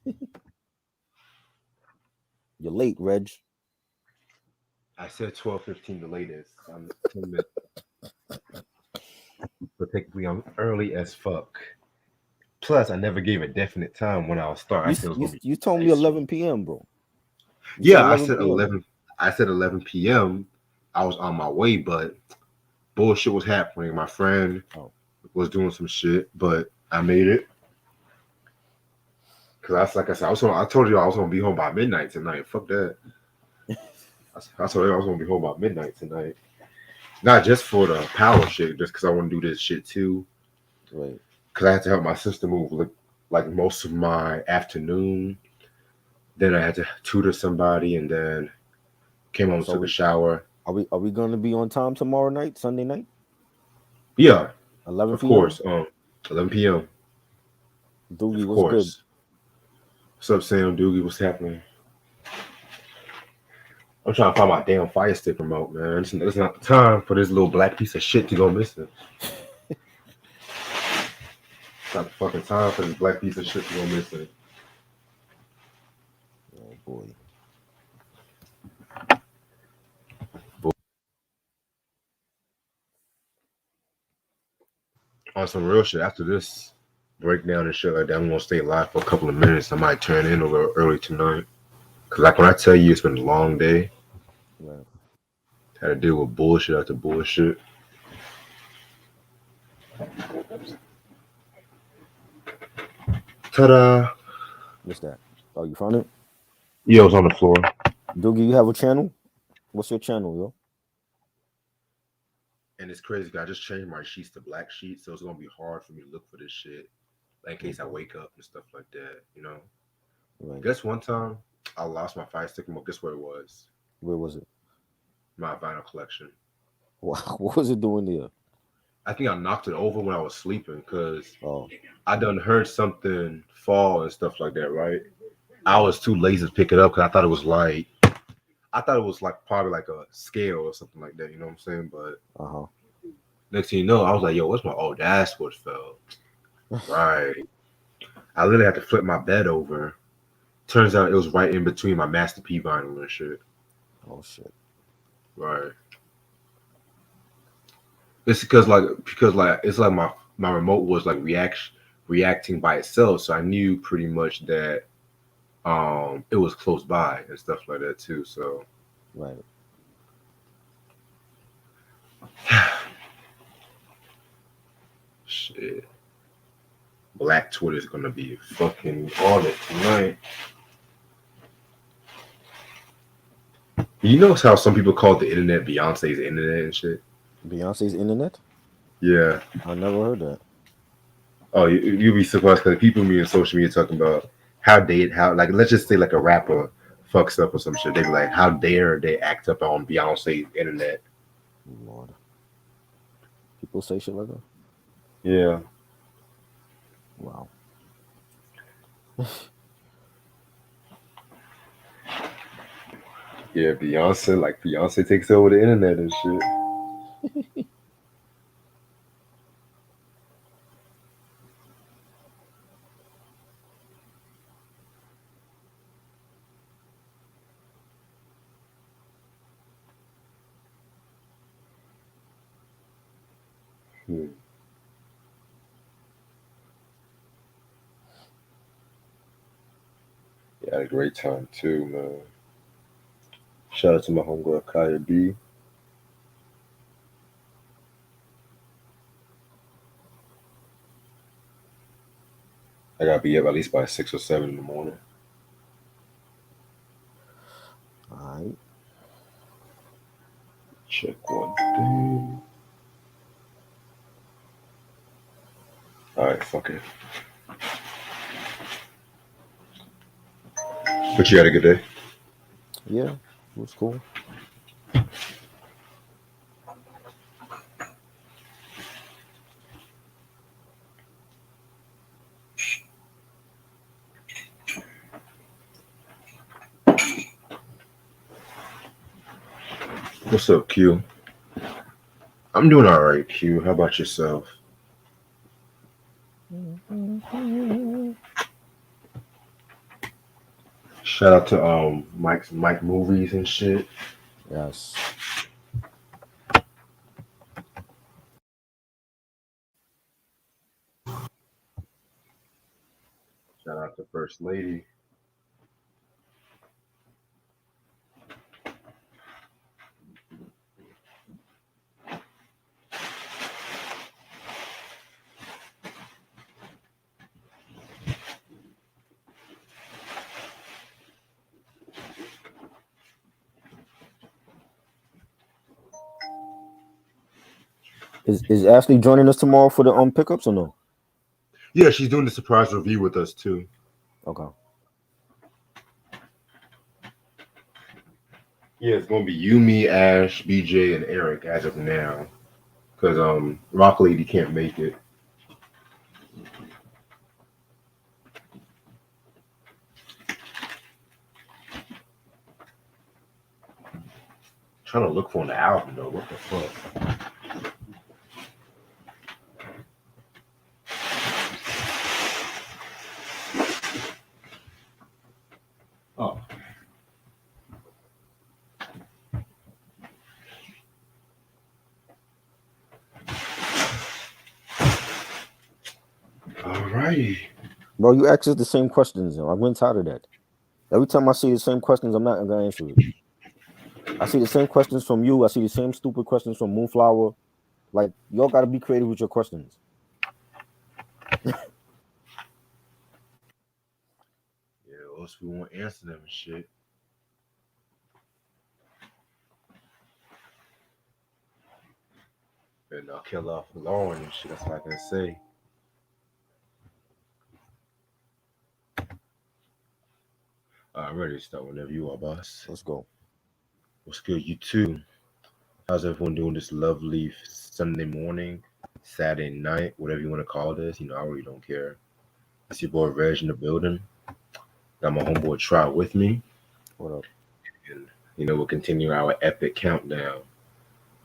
You're late, Reg. I said 12:15 the latest. I'm 10 minutes, but technically I'm early as fuck. Plus, I never gave a definite time when I'll start. I You said it was you gonna be you told me nice. 11 p.m., bro. You said Yeah, I 11 said p.m. 11. I said 11 p.m. I was on my way, but bullshit was happening. My friend Oh, was doing some shit, but I made it. Cause that's like I said, I told you I was gonna be home by midnight tonight. Fuck that. I told you I was gonna be home by midnight tonight. Not just for the power shit, just because I want to do this shit too. right. Because I had to help my sister move like most of my afternoon. Then I had to tutor somebody, and then came home, So took a shower. are we going to be on time tomorrow night, Sunday night, Yeah, 11 of p.m.? course. 11 p.m. Doogie, Of what's good? course. What's up, Sam Doogie? What's happening? I'm trying to find my damn Fire Stick remote, man. It's not the time for this little black piece of shit to go missing. It's not the fucking time for this black piece of shit to go missing. Oh boy. But on some real shit, after this breakdown and shit like that, I'm gonna stay live for a couple of minutes. I might turn in a little early tonight. Cause like when I tell you it's been a long day, Right. had to deal with bullshit after bullshit. Ta-da! What's that? Oh, you found it? Yeah, I was on the floor. Doogie, you have a channel? What's your channel, yo? And it's crazy 'cause I just changed my sheets to black sheets, so it's gonna be hard for me to look for this shit. Like, in case I Okay. wake up and stuff like that, you know. Right. Guess one time I lost my Fire Stick remote. Guess where it was? Where was it? My vinyl collection. Wow. What was it doing there? I think I knocked it over when I was sleeping because Oh, I done heard something fall and stuff like that, right? I right. was too lazy to pick it up because I thought it was like probably like a scale or something like that. You know what I'm saying? But Uh next thing you know, I was like, "Yo, what's my? Oh, that's what fell." huh. Right. I literally had to flip my bed over. Turns out it was right in between my Master P vinyl and shit. Oh shit. Right. It's because it's like my remote was like reacting by itself, so I knew pretty much that it was close by and stuff like that too. So Right. shit. Black Twitter's gonna be fucking on it tonight. You know how some people call the internet Beyonce's internet and shit? Beyonce's internet? Yeah. I never heard that. Oh, you'll be surprised because people me in social media talking about how like let's just say like a rapper fucks up or some shit. They be like, how dare they act up on Beyonce's internet? Lord. People say shit like that? Yeah. Wow. Yeah, Beyonce takes over the internet and shit. Hmm. Yeah, I had a great time too, man. Shout out to my homegirl Kaya B. I gotta be up at least by 6 or 7 in the morning. Alright. Check one thing. All right, fuck it. But you had a good day. Yeah, it was cool. What's up, Q? I'm doing all right, Q. How about yourself? Shout out to Mike Movies and shit. Yes. Shout out to First Lady. Is Ashley joining us tomorrow for the pickups or no? Yeah, she's doing the surprise review with us too. Okay. Yeah, it's gonna be you, me, Ash, BJ, and Eric as of now. Cause Rock Lady can't make it. Trying to look for an album though. What the fuck? Oh. Alrighty. Bro, you ask us the same questions. I'm getting tired of that. Every time I see the same questions, I'm not gonna answer it. I see the same questions from you. I see the same stupid questions from Moonflower. Like, y'all gotta be creative with your questions. Yeah, else we won't answer them and shit. And I'll kill off Lauren and shit. That's what I can say. I'm ready to start whenever you are, boss. Let's go. What's good, you too? How's everyone doing this lovely Sunday morning, Saturday night, whatever you want to call this? I really don't care. It's your boy Reg in the building. Got my homeboy Try with me. What up? And we'll continue our epic countdown.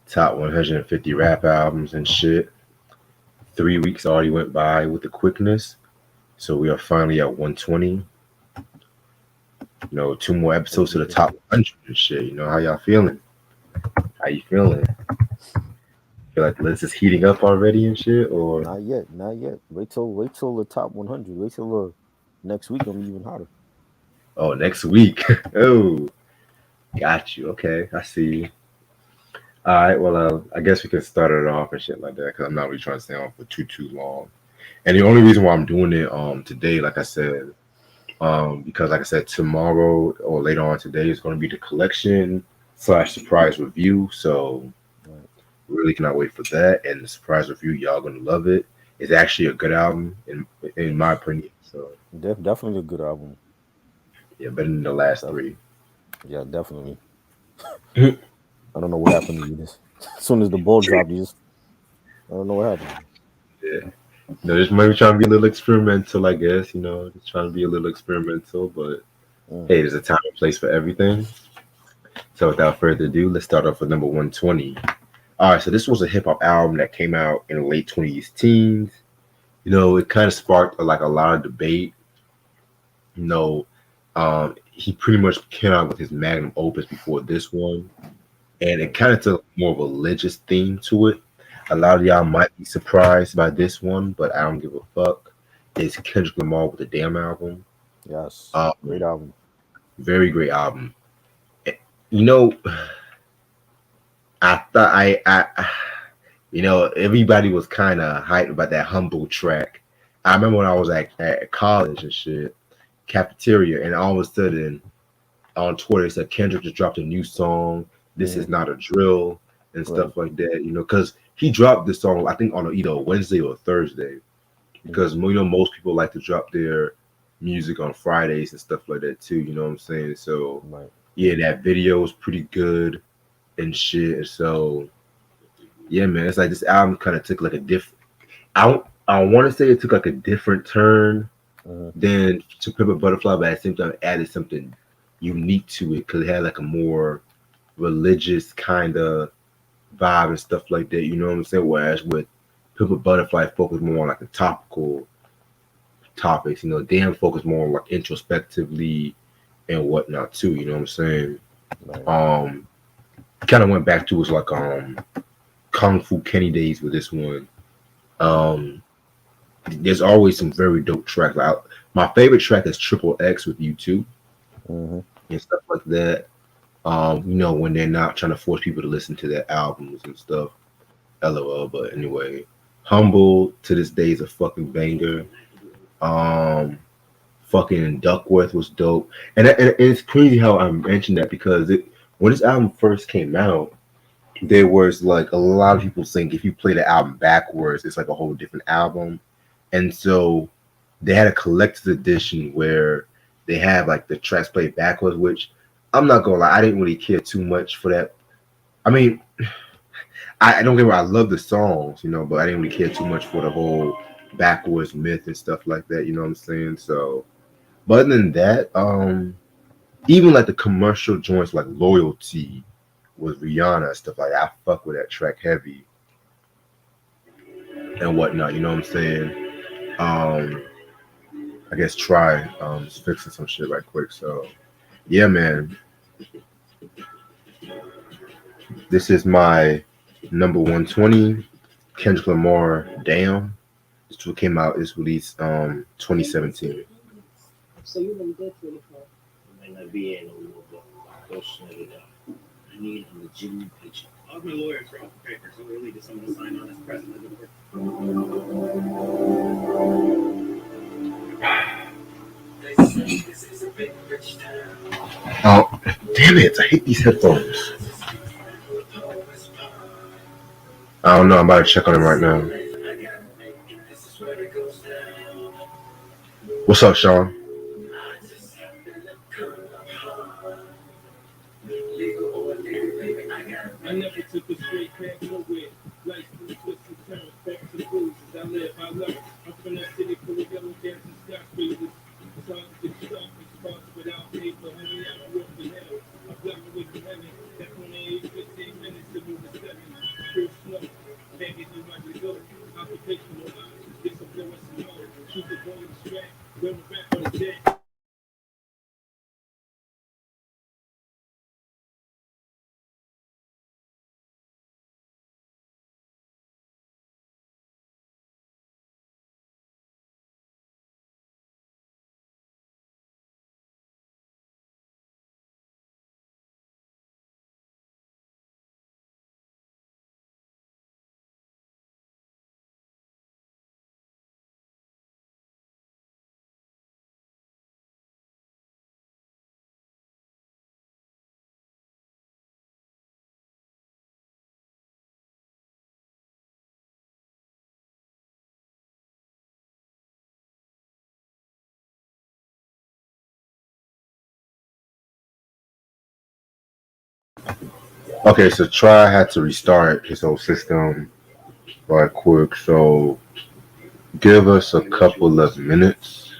Top 150 rap albums and shit. 3 weeks already went by with the quickness. So we are finally at 120. 2 more episodes to the top 100 and shit. How y'all feeling? How you feeling? Feel like the list is heating up already and shit, or Not yet. Wait till the top 100. Wait till next week. Gonna be even hotter. oh, next week? Oh, got you. Okay, I see. All right. Well, I guess we can start it off and shit like that because I'm not really trying to stay on for too long. And the only reason why I'm doing it today, like I said, because like I said, tomorrow or later on today is going to be the collection / surprise review. So really cannot wait for that. And the surprise review, y'all gonna love it. It's actually a good album in my opinion. So Definitely a good album. Yeah, better than the last three. Yeah, definitely. I don't know what happened to you. As soon as the ball dropped, I don't know what happened. Yeah. Just maybe trying to be a little experimental, I guess. Just trying to be a little experimental. But hey, there's a time and place for everything. So without further ado, let's start off with number 120. All right, so this was a hip hop album that came out in the late 20s teens. It kind of sparked a lot of debate. He pretty much came out with his magnum opus before this one, and it kind of took more of a religious theme to it. A lot of y'all might be surprised by this one, but I don't give a fuck. It's Kendrick Lamar with the Damn album. Yes, great album. Very great album. I thought everybody was kind of hyped about that Humble track. I remember when I was at college and shit, cafeteria, and all of a sudden on Twitter it said Kendrick just dropped a new song. This is not a drill and stuff like that. Because he dropped this song I think on either a Wednesday or a Thursday. Because most people like to drop their music on Fridays and stuff like that too. You know what I'm saying? So yeah, that video was pretty good and shit. So yeah, man, it's like this album kind of took like a different. I want to say it took like a different turn than To Pimp a Butterfly, but at the same time, it added something unique to it because it had like a more religious kind of vibe and stuff like that. You know what I'm saying? Whereas with Pimp a Butterfly, focused more on like the topical topics. Damn, focused more on like introspectively and whatnot too. You know what I'm saying? Right. Kind of went back to his like Kung Fu Kenny days with this one. Um, there's always some very dope tracks. Like, my favorite track is Triple X with U2 Mm-hmm. and stuff like that. When they're not trying to force people to listen to their albums and stuff. LOL. But anyway, Humble to this day is a fucking banger. Um, fucking Duckworth was dope, and it's crazy how I mentioned that because when this album first came out, there was like a lot of people think if you play the album backwards, it's like a whole different album, and so they had a collector's edition where they have like the tracks played backwards, which I'm not gonna lie, I didn't really care too much for that. I mean, I don't get me wrong, I love the songs, but I didn't really care too much for the whole backwards myth and stuff like that. You know what I'm saying? So, but other than that, even like the commercial joints like Loyalty with Rihanna and stuff like that, I fuck with that track heavy and whatnot. You know what I'm saying? Um, I guess try just fixing some shit right quick. So yeah, man, this is my number 120 Kendrick Lamar. Damn, this one came out. It's released 2017. So you really did 24. Might not be in no more, but go shut it up. I need a legitimate picture. All my lawyers are off the paper, so really just someone to sign on as president of the board. Oh, damn it! I hate these headphones. I don't know. I'm about to check on him right now. What's up, Sean? I never took a straight path nowhere. Life's through twists and turns, back to the blues. I live, I love. I'm from that city full of yellow dancing skyscrapers. It's hard to get stuck, it's hard without paper. Homie, I grew up in hell. I blocked away from heaven. That 28, 15 minutes to move to 7. Pure snow, can't get through my result. Occupational knowledge, get some blow and some more. Shoot the ball in the strap, run the back on the deck. Okay, so Try had to restart his whole system right quick. So give us a couple of minutes.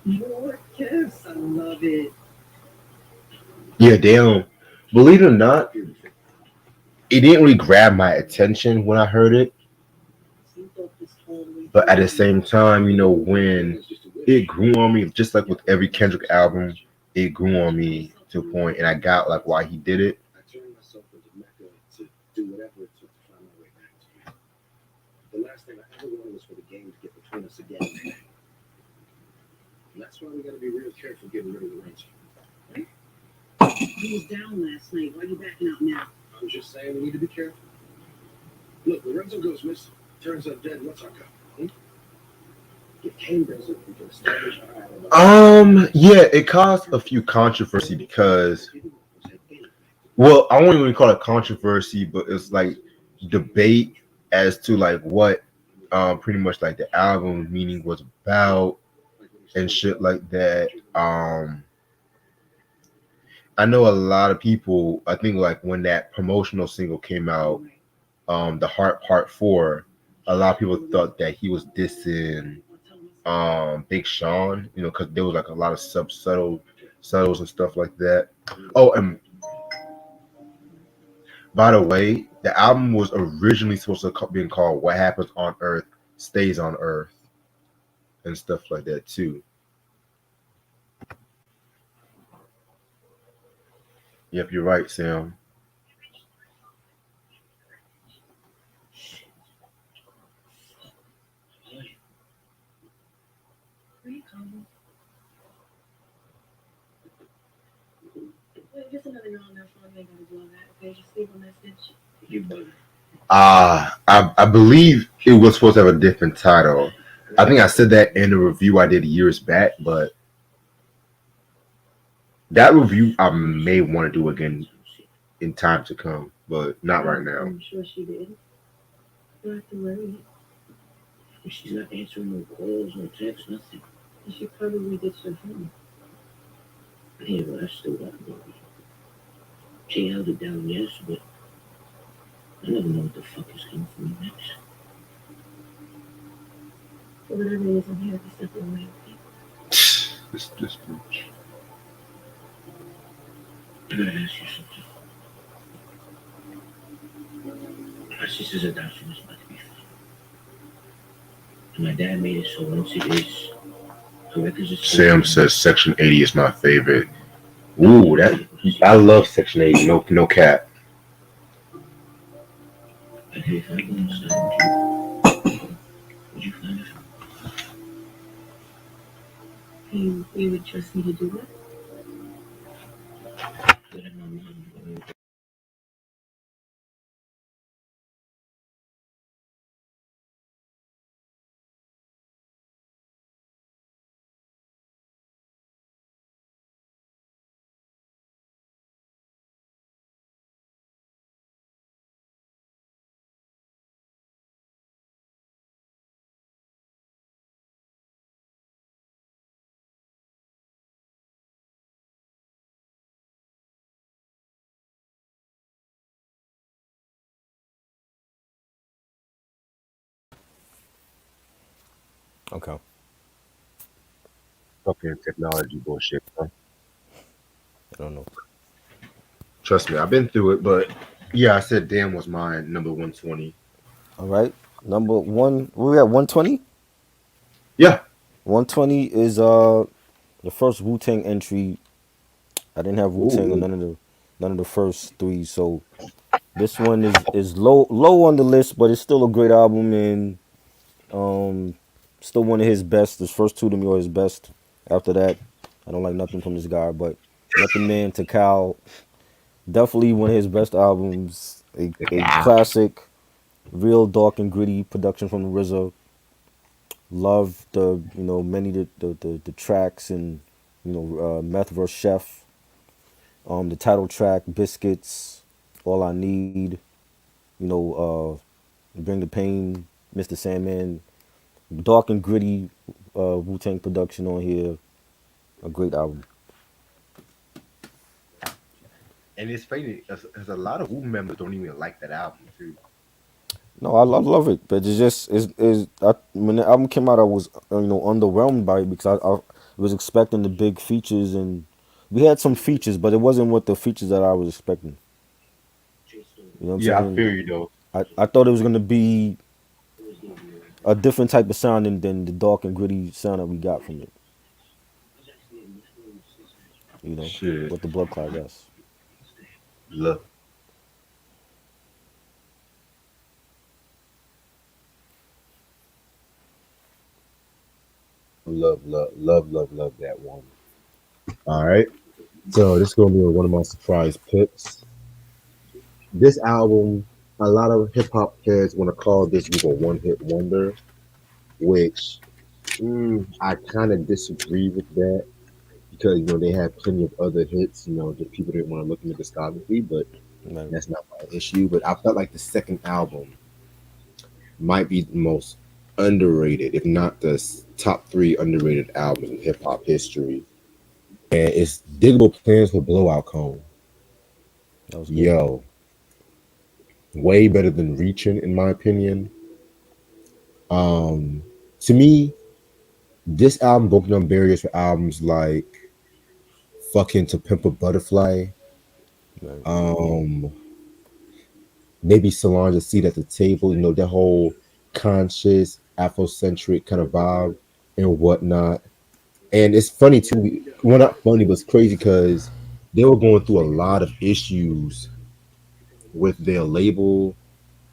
More kiss, I love it. Yeah, damn. Believe it or not, it didn't really grab my attention when I heard it. But at the same time, when it grew on me, just like with every Kendrick album, it grew on me to a point, and I got like why he did it. I turned myself into Mecca to do whatever it took to find my way back to you. The last thing I ever wanted was for the game to get between us again. And that's why we got to be real careful getting rid of the wrench. Right? He was down last night. Why are you backing out now? I'm just saying we need to be careful. Look, Lorenzo goes missing. Turns up dead. What's our go? If Kane brings it, we can establish our Yeah, it caused a few controversy because, well, I won't even call it controversy, but it's like debate as to like what pretty much like the album meaning was about and shit like that. I know a lot of people, I think like when that promotional single came out, The Heart Part 4, a lot of people thought that he was dissing Big Sean, because there was like a lot of subtitles and stuff like that. Oh, and by the way, the album was originally supposed to be called What Happens on Earth Stays on Earth and stuff like that too. Yep, you're right, Sam. Pretty common. Wait, just another girl on that phone. You ain't gotta do all that. Okay, just leave a message. You better. I believe it was supposed to have a different title. I think I said that in a review I did years back, but that review I may want to do again in time to come, but not right now. I'm sure she did. You don't have to worry. She's not answering no calls, no texts, nothing. She probably ditched her phone. Yeah, but I still got worry. She held it down, yes, but I never know what the fuck is coming for me next. For whatever reason, you have to step away. This bitch. I gotta ask you something. My sister's adoption is about to be fun. And my dad made it so once it is, her records are Sam says Section 80 is my favorite. Ooh, that I love Section 80. No, no cap. Okay, if I go inside, would you find it? You would trust me to do what? Whatever my mom. Okay. Fucking technology bullshit. Huh? I don't know. Trust me, I've been through it, but yeah, I said damn was mine number 120. All right. Number one. We're at 120. Yeah. 120 is the first Wu Tang entry. I didn't have Wu Tang on Ooh. none of the first three, so this one is low on the list, but it's still a great album and um still one of his best. His first two to me are his best. After that, I don't like nothing from this guy, but Method Man to Cal, definitely one of his best albums. A Yeah. classic, real dark and gritty production from the RZA. Love the many the tracks and Meth vs Chef, the title track Biscuits, All I Need, Bring the Pain, Mr. Sandman, dark and gritty Wu Tang production on here. A great album. And it's funny, there's a lot of Wu members don't even like that album too. No, I love it, but it's just when the album came out, I was underwhelmed by it because I was expecting the big features and we had some features, but it wasn't what the features that I was expecting. You know what I'm Yeah, I saying? feel you though. I thought it was gonna be a different type of sound than the dark and gritty sound that we got from it. Shit. With the blood clot, yes. Look, love that one. All right. So this is gonna be one of my surprise picks. This album, a lot of hip hop heads want to call this group a one hit wonder, which I kind of disagree with that because they have plenty of other hits. That people didn't want to look into discography, but Right. that's not my issue. But I felt like the second album might be the most underrated, if not the top three underrated albums in hip hop history. And it's Diggable Plans for Blowout Cone. That was good. Yo, way better than Reaching, in my opinion. Um, to me, this album broke down barriers for albums like fucking To Pimp a Butterfly. Right. Um, maybe Solange A Seat at the Table. That whole conscious Afrocentric kind of vibe and whatnot. And it's funny too. Well, not funny, but it's crazy because they were going through a lot of issues with their label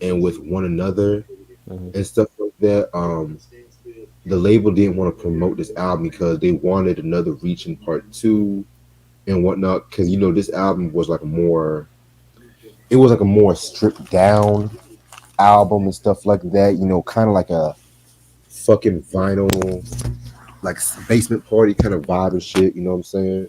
and with one another Mm-hmm. and stuff like that. The label didn't want to promote this album because they wanted another Reaching Part Two and whatnot. Because this album was like it was like a more stripped down album and stuff like that. Kind of like a fucking vinyl, like basement party kind of vibe and shit. You know what I'm saying?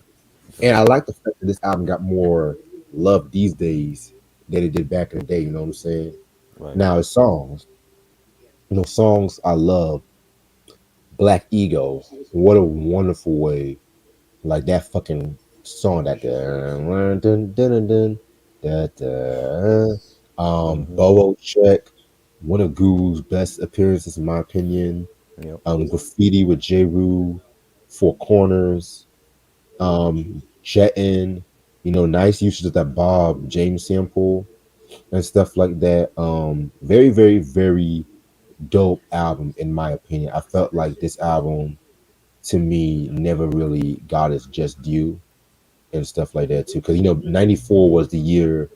And I like the fact that this album got more love these days than it did back in the day. You know what I'm saying? Right. Now it's songs. Songs I love. Black Ego. What a wonderful way. Like that fucking song that Mm-hmm. Bowo Check. One of Guru's best appearances in my opinion. Yep. Graffiti with J. Rue. Four Corners. Jettin, nice usage of that Bob James sample and stuff like that. Very, very, very dope album in my opinion. I felt like this album to me never really got its just due and stuff like that too. Because '94 was the year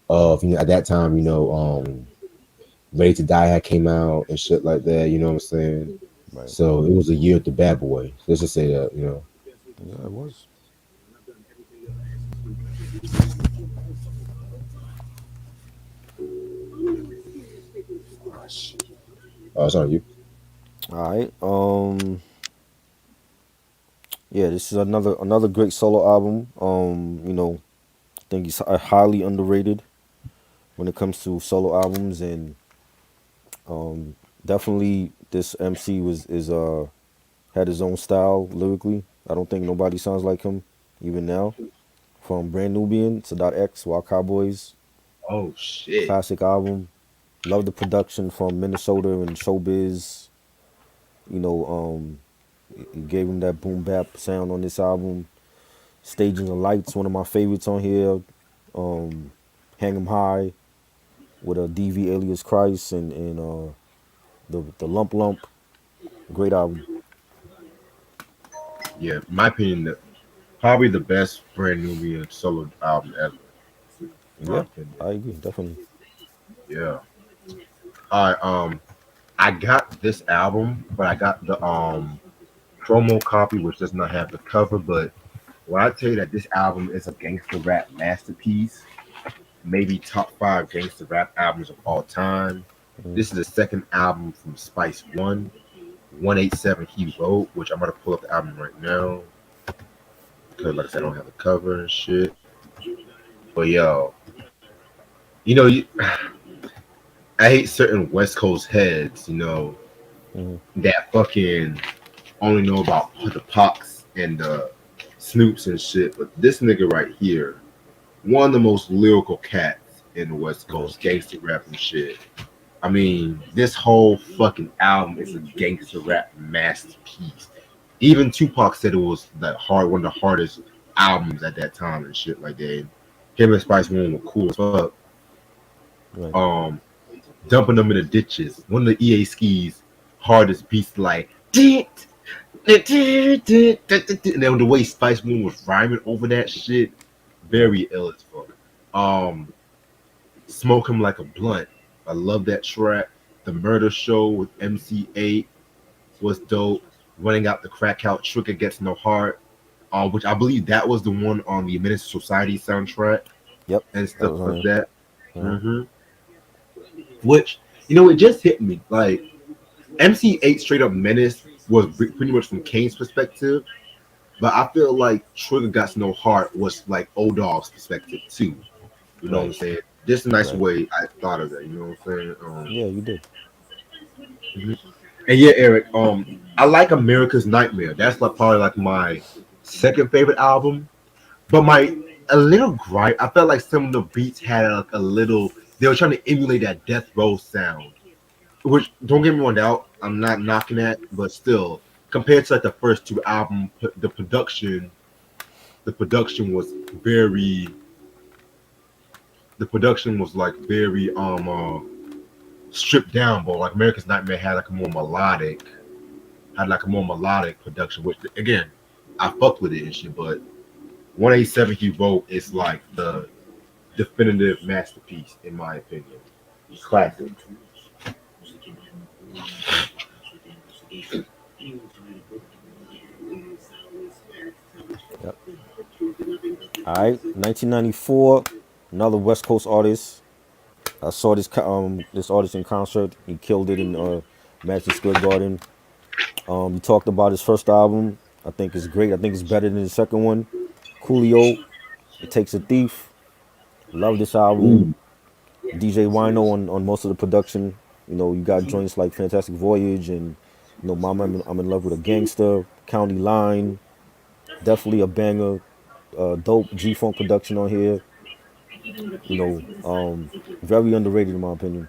of at that time Ready to Die had came out and shit like that. You know what I'm saying? Right. So it was a year of the Bad Boy. Let's just say that. Yeah, it was. Oh, it's on you. All right. Yeah, this is another great solo album. I think he's highly underrated when it comes to solo albums, and definitely this MC was is had his own style lyrically. I don't think nobody sounds like him even now. From Brand Nubian to Dot X, Wild Cowboys, Oh shit. classic album. Love the production from Minnesota and Showbiz. You know, he gave him that boom bap sound on this album. Staging the Lights, one of my favorites on here. Um, Hang 'em High with a DV alias Christ and the Lump Lump. Great album. Yeah, my opinion, probably the best Brand Nubian solo album ever. In my Yeah, opinion. I agree, definitely. Yeah. All right. I got this album, but I got the promo copy, which does not have the cover. But when I tell you that this album is a gangster rap masterpiece, maybe top 5 gangster rap albums of all time. Mm, This is the second album from Spice One, 187 he wrote, which I'm gonna pull up the album right now because, like I said, I don't have the cover and shit. But yo, you, I hate certain West Coast heads, mm, that fucking only know about the Pox and the Snoops and shit. But this nigga right here, one of the most lyrical cats in the West yeah, Coast, gangster rap and shit. I mean, this whole fucking album is a gangster rap masterpiece. Even Tupac said it was one of the hardest albums at that time and shit like that. And him and Spice One were cool as fuck. right, Um, Dumping them in the ditches. One of the EA Skis hardest beats like dit, dit, dit, dit, dit, dit. And then the way Spice One was rhyming over that shit, right, very ill as fuck. Smoke Him Like a Blunt. I love that track. The Murder Show with MC8 was dope. Running Out the Crack Out, Trigger Gets No Heart, which I believe that was the one on the Menace Society soundtrack yep, and that stuff was on like here. that. Uh-huh. Which, it just hit me. Like, MC8 Straight Up Menace was pretty much from Kane's perspective, but I feel like Trigger Got No Heart was like O-Dog's perspective too. You know what I'm Right, saying? Just a nice right. way I thought of that. You know what I'm saying? Yeah, you did. Mhm. And yeah, Eric. I like America's Nightmare. That's like probably like my second favorite album. But my a little gripe. I felt like some of the beats had like a little. They were trying to emulate that Death Row sound. Which don't get me wrong out. I'm not knocking that, but still, compared to like the first two albums, the production was very. The production was like very stripped down, but like America's Nightmare had like a more melodic production, which again, I fucked with it and shit, but 187 He Wrote is like the definitive masterpiece in my opinion. Classic. Yep. All right, 1994, another West Coast artist. I saw this artist in concert. He killed it in Madison Square Garden. He talked about his first album. I think it's great. I think it's better than the second one. Coolio, It Takes a Thief. Love this album. Ooh, DJ Wino on most of the production. You know, you got joints like Fantastic Voyage and Mama I'm in Love with a Gangster, County Line. Definitely a banger. Dope G Funk production on here. Very underrated in my opinion.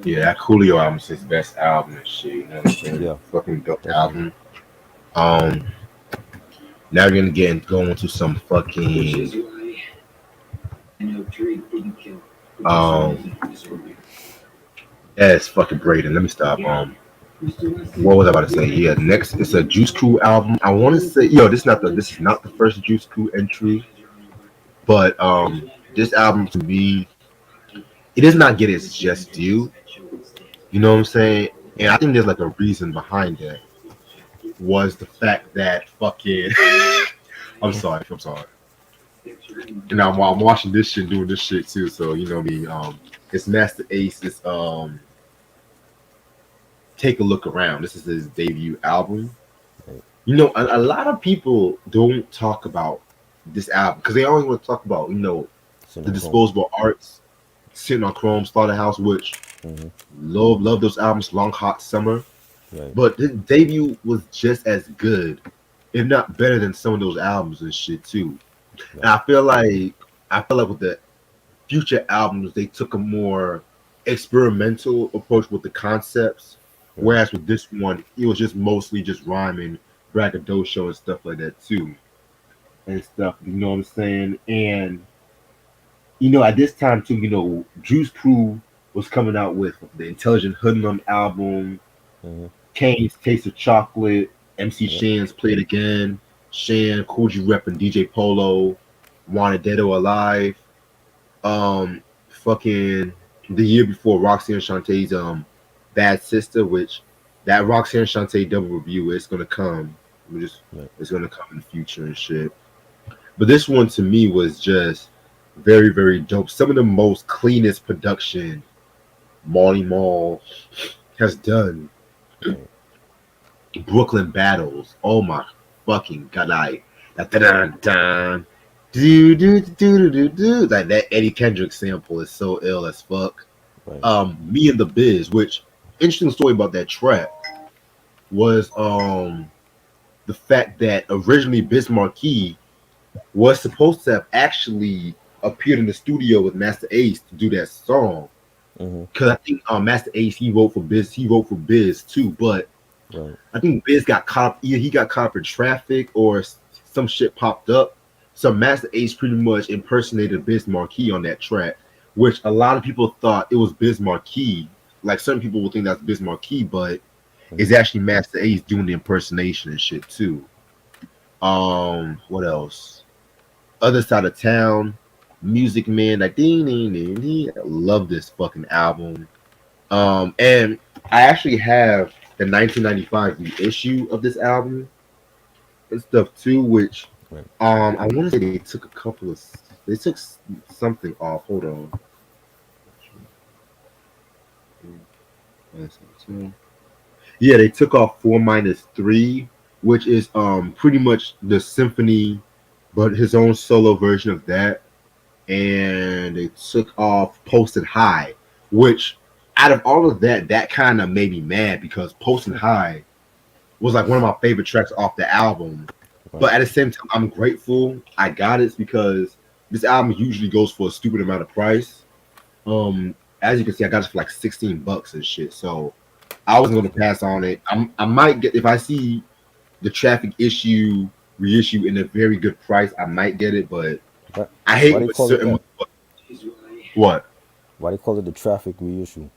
yeah, that Coolio album is his best album and shit. You know what I'm saying? Yeah, Fucking dope definitely. album. Um, Now we're gonna go into some fucking um. Yeah, it's fucking Braden. Let me stop. What was I about to say? Yeah, next it's a Juice Crew album. I want to say, this is not the first Juice Crew entry, but this album to me, it does not get its just due. You know what I'm saying? And I think there's like a reason behind that. Was the fact that fucking I'm sorry. You know, I'm watching this shit, doing this shit too. So you know what I mean. It's Master Ace. It's Take a Look Around. This is his debut album. You know, a lot of people don't talk about this album because they always want to talk about the Disposable Arts, Sitting on Chrome, Slaughterhouse, which love those albums. Long Hot Summer. Right. But the debut was just as good, if not better than some of those albums and shit too. Right. And I feel like with the future albums, they took a more experimental approach with the concepts. Right. Whereas with this one, it was just mostly just rhyming, braggadocio and stuff like that too. And stuff, you know what I'm saying? And at this time too, Juice Crew was coming out with the Intelligent Hoodlum album. Kane's Taste of Chocolate, MC Shan's Play It Again, Shan, Cool G Rep and DJ Polo, Wanted Dead or Alive, fucking the year before Roxanne Shantae's Bad Sister, which that Roxanne Shantae double review is gonna come. It's gonna come in the future and shit. But this one to me was just very, very dope. Some of the most cleanest production Marty Marl has done. Brooklyn Battles. Oh my fucking god! Like that like that Eddie Kendrick sample is so ill as fuck. Right. Me and the Biz, which interesting story about that track was the fact that originally Biz Markie was supposed to have actually appeared in the studio with Master Ace to do that song. Because I think Master Ace he wrote for Biz too, but I think Biz got caught up. Either he got caught up in traffic or some shit popped up. So Master Ace pretty much impersonated Biz Markie on that track, which a lot of people thought it was Biz Markie. Like certain people will think that's Biz Markie, but it's actually Master Ace doing the impersonation and shit too. What else? Other Side of Town, Music Man, like ding ding ding ding. I love this fucking album. And I actually have the 1995 reissue of this album and stuff too, which I want to say they took something off. Hold on. Yeah, they took off 4-3, which is pretty much the symphony, but his own solo version of that. And they took off Posted High, which out of all of that kind of made me mad because Posted High was like one of my favorite tracks off the album. But at the same time, I'm grateful I got it because this album usually goes for a stupid amount of price. As you can see, I got it for like $16 and shit. So I wasn't going to pass on it. I might get, if I see the Traffic reissue in a very good price, I might get it, but I hate with certain. What? Why they call it the Traffic reissue?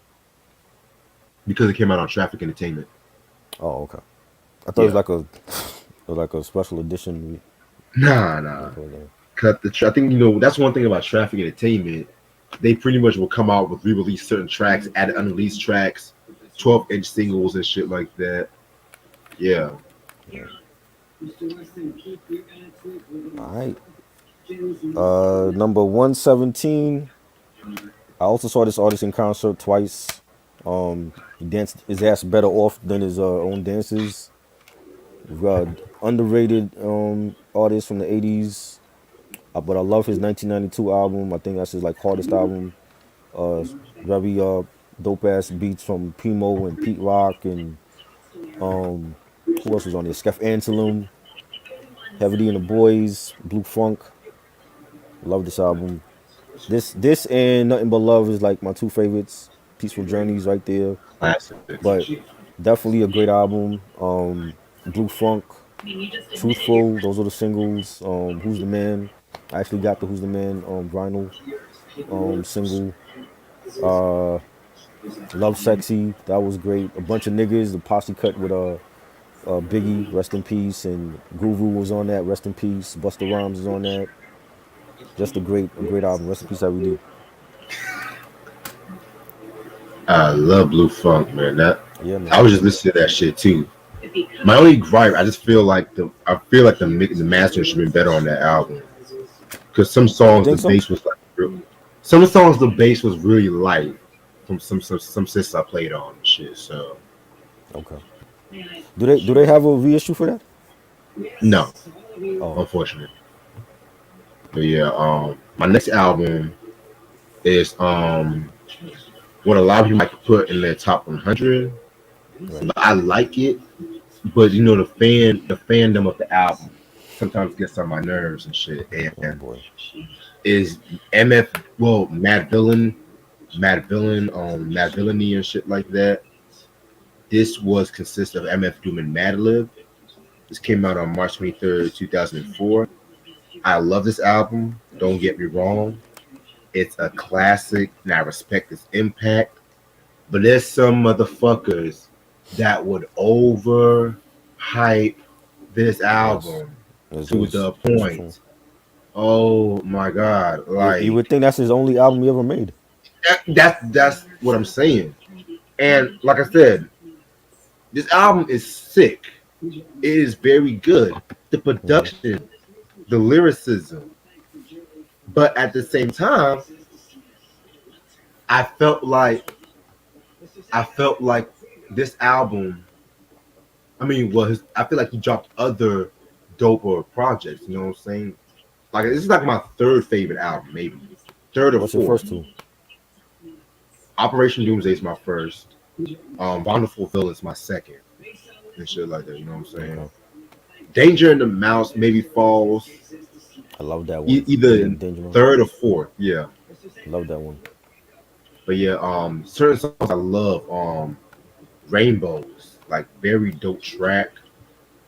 Because it came out on Traffic Entertainment. Oh, okay. I thought it was like So like a special edition. Nah. I think that's one thing about Traffic Entertainment. They pretty much will come out with re-release certain tracks, add unreleased tracks, 12-inch singles and shit like that. Yeah. Yeah. All right. Number 117. I also saw this artist in concert twice. He danced his ass better off than his own dances. We've got underrated artist from the 80s, but I love his 1992 album. I think that's his like hardest album. Uh, Very dope ass beats from Primo and Pete Rock and who else was on there? Skeff Anselm, Heavy D and the Boys, Blue Funk. Love this album. This and Nothing But Love is like my two favorites. Peaceful Journeys right there, Classic. but definitely a great album. Blue Funk, Truthful, those are the singles. Who's the Man? I actually got the Who's the Man vinyl single. Uh, Love Sexy, that was great. A bunch of niggas, the posse cut with Biggie, rest in peace, and Guru was on that, rest in peace. Busta Rhymes is on that. Just a great album. Rest in peace, Heavy D. I love Blue Funk, man. Yeah, man. I was just listening to that shit too. My only gripe, I feel like the mastering should have been better on that album. Because some songs the bass was like some songs the bass was really light from some sets I played on and shit. So okay. Do they have a reissue for that? No, Oh, unfortunately. But yeah, my next album is what a lot of people might put in their top 100. right. But I like it, but the fandom of the album sometimes gets on my nerves and shit. Oh And boy. is Mad Villain, Mad Villainy and shit like that. This consists of MF Doom and Madlib. This came out on March 23rd, 2004. I love this album. Don't get me wrong. It's a classic, and I respect its impact. But there's some motherfuckers that would overhype this album to the point. Oh my god! Like you would think that's his only album he ever made. That's what I'm saying. And like I said, this album is sick. It is very good. The production, the lyricism, but at the same time, I felt like this album. I feel like he dropped other doper projects. You know what I'm saying? Like this is like my third favorite album, maybe third or What's fourth. your first two? Operation Doomsday is my first. Wonderful Villain is my second, and shit like that. You know what I'm saying? Okay. Danger in the Mouse maybe falls. I love that one. Either third or fourth. Yeah. Love that one. But yeah, certain songs I love. Rainbows, like very dope track.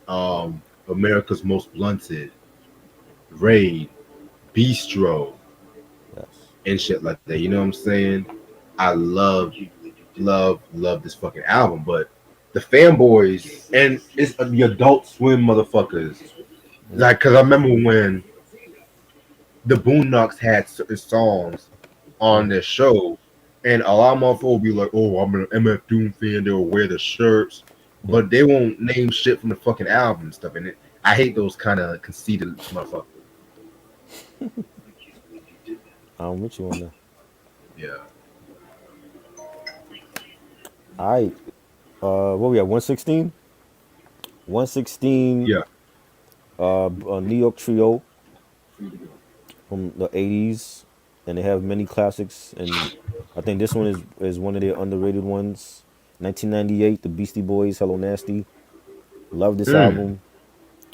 America's Most Blunted, Raid, Bistro, Yes. and shit like that. You know what I'm saying? I love this fucking album, but the fanboys and it's the Adult Swim motherfuckers. Like, cause I remember when the Boondocks had certain songs on their show, and a lot of motherfuckers will be like, "Oh, I'm an MF Doom fan." They'll wear the shirts, but they won't name shit from the fucking album and stuff. And I hate those kind of conceited motherfuckers. I'm with you on that. Yeah. All right. What we at? 116. 116. Yeah. A New York trio from the 80s, and they have many classics. And I think this one is one of their underrated ones. 1998, the Beastie Boys, Hello Nasty. Love this album.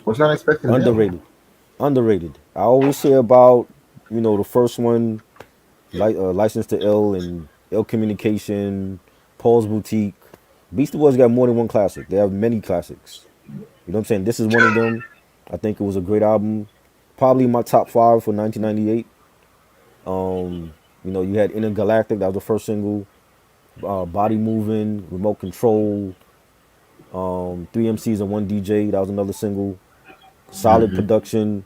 Was not expecting that. Underrated. I always hear about the first one, License to Ill and Ill Communication, Paul's Boutique. Beastie Boys got more than one classic. They have many classics. You know what I'm saying? This is one of them. I think it was a great album. Probably my top 5 for 1998. You had Intergalactic, that was the first single. Body Moving, Remote Control. 3 MCs and 1 DJ, that was another single. solid production,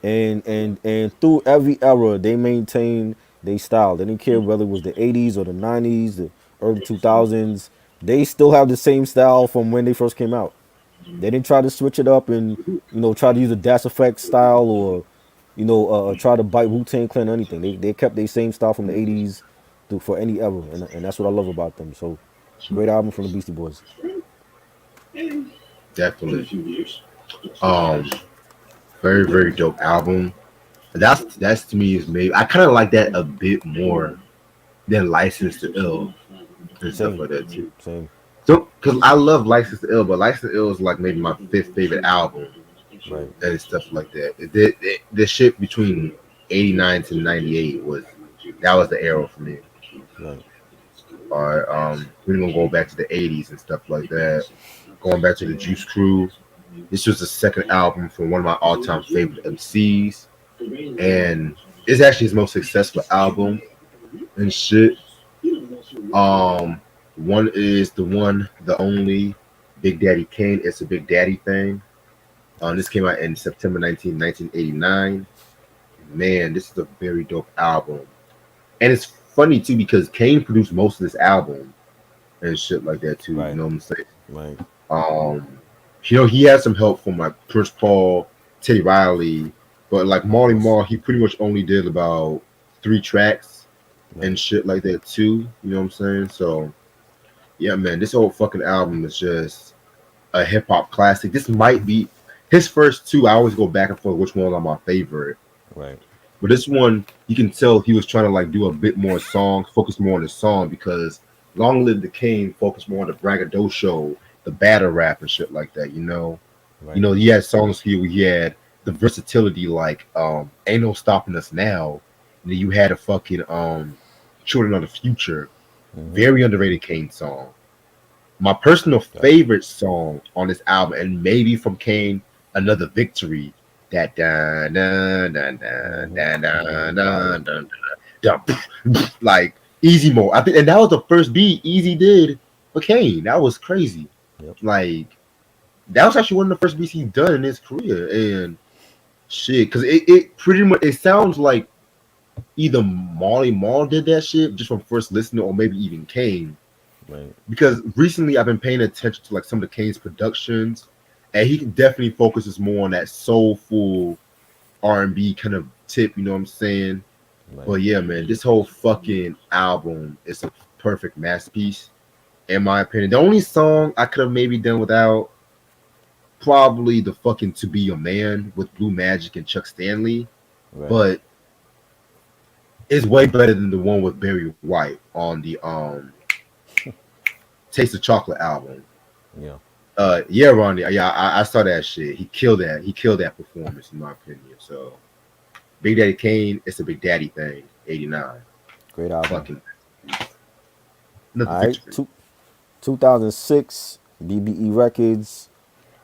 and through every era they maintained their style. They didn't care whether it was the 80s or the 90s, the early 2000s. They still have the same style from when they first came out. They didn't try to switch it up and try to use a Dash Effect style or try to bite Wu-Tang Clan or anything. They kept their same style from the 80s through for any era, and that's what I love about them. So great album from the Beastie Boys. Definitely. Very, very dope album. That's to me is maybe I kind of like that a bit more than License to Ill and stuff like that too. Same. So, because I love License to Ill, but License to Ill is like maybe my fifth favorite album, Right. and stuff like that. The shit between '89 to '98 was the era for me. Right. All right, we're gonna go back to the '80s and stuff like that. Going back to the Juice Crew. This was the second album from one of my all-time favorite MCs, and it's actually his most successful album and shit. One is the only Big Daddy Kane. It's a Big Daddy thing. This came out in September 1989. Man, this is a very dope album, and it's funny too because Kane produced most of this album and shit like that too. Right. You know what I'm saying? Right. He had some help from like Prince Paul, Teddy Riley, but like Marley Marl, he pretty much only did about 3 tracks and shit like that too. You know what I'm saying? So yeah, man, this whole fucking album is just a hip hop classic. This might be his first 2. I always go back and forth which ones are my favorite. Right. But this one, you can tell he was trying to like do a bit more song, focus more on the song because Long Live the King focused more on the braggadocio, the battle rap and shit like that, Right. He had songs here where he had the versatility like Ain't No Stopping Us Now. And then you had a fucking Children of the Future. Very underrated Kane song. My personal favorite song on this album, and maybe from Kane, Another Victory. That dun dun dun dun dun dun dun dun dun, like Easy Mode. I think, and that was the first beat Easy did for Kane. That was crazy. Yep. Like that was actually one of the first beats he's done in his career, and shit, because it pretty much it sounds like either Marley Marl did that shit just from first listening, or maybe even Kane. Right. Because recently I've been paying attention to like some of the Kane's productions, and he definitely focuses more on that soulful R&B kind of tip. You know what I'm saying? Right. But yeah, man, this whole fucking album is a perfect masterpiece, in my opinion. The only song I could have maybe done without, probably the fucking To Be Your Man with Blue Magic and Chuck Stanley. Right. But it's way better than the one with Barry White on the Taste of Chocolate album. Yeah. Yeah, Ronnie. Yeah, I saw that shit. He killed that. He killed that performance, in my opinion. So, Big Daddy Kane, it's a Big Daddy thing. 89. Great album. Fucking. All right. 2006, BBE Records,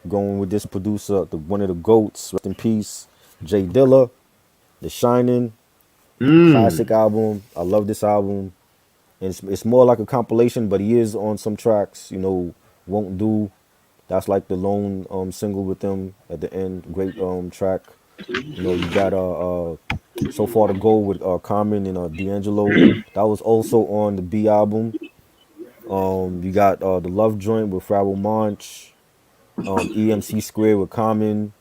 going with this producer, one of the GOATs, rest in peace, Jay Dilla, The Shining, classic album. I love this album. And it's more like a compilation, but he is on some tracks, Won't Do. That's like the lone single with them at the end. Great track. You got So Far to Go with Common and D'Angelo. That was also on the B album. You got the Love Joint with Pharrell Monch. EMC Square with Common.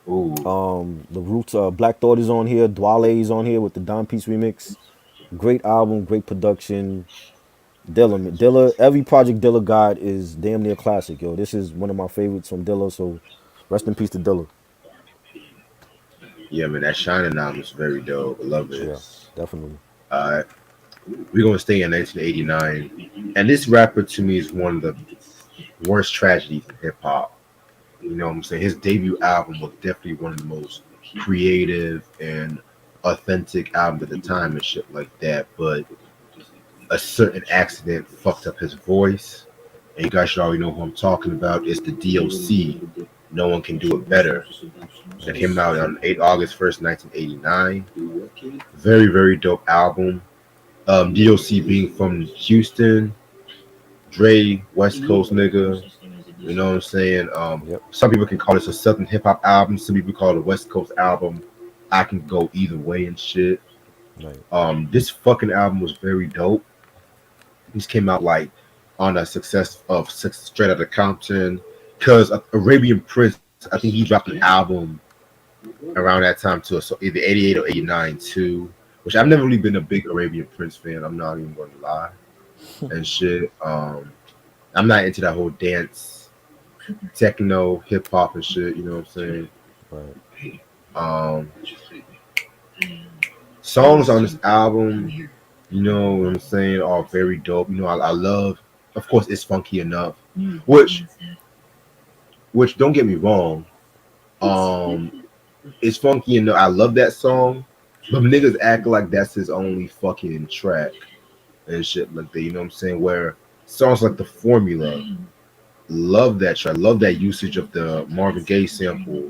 The Roots, Black Thought is on here. Dwale is on here with the Don Peace remix. Great album, great production. Dilla, every project Dilla got is damn near classic, yo. This is one of my favorites from Dilla, so rest in peace to Dilla. Yeah, man, that Shining album is very dope. I love it. Yeah, definitely. We're gonna stay in 1989, and this rapper to me is one of the worst tragedies in hip hop. You know what I'm saying? His debut album was definitely one of the most creative and authentic albums at the time and shit like that, but a certain accident fucked up his voice, and you guys should already know who I'm talking about. It's the DOC. No One Can Do It Better. That came out on August 1st, 1989. Very, very dope album. DOC being from Houston, Dre, West Coast nigga. You know what I'm saying? Yep. Some people can call this a Southern hip hop album. Some people call it a West Coast album. I can go either way and shit. Right. This fucking album was very dope. This came out like on the success of Straight Outta Compton, because Arabian Prince, I think he dropped an album around that time too, so either 88 or 89 too. Which I've never really been a big Arabian Prince fan. I'm not even going to lie and shit. I'm not into that whole dance, techno, hip hop and shit. You know what I'm saying? Right. Songs on this album, you know what I'm saying, are very dope. You know, I love, of course, It's Funky Enough, which don't get me wrong, It's Funky Enough. I love that song, but niggas act like that's his only fucking track and shit like that. You know what I'm saying? Where songs like The Formula, love that track, love that usage of the Marvin Gaye sample.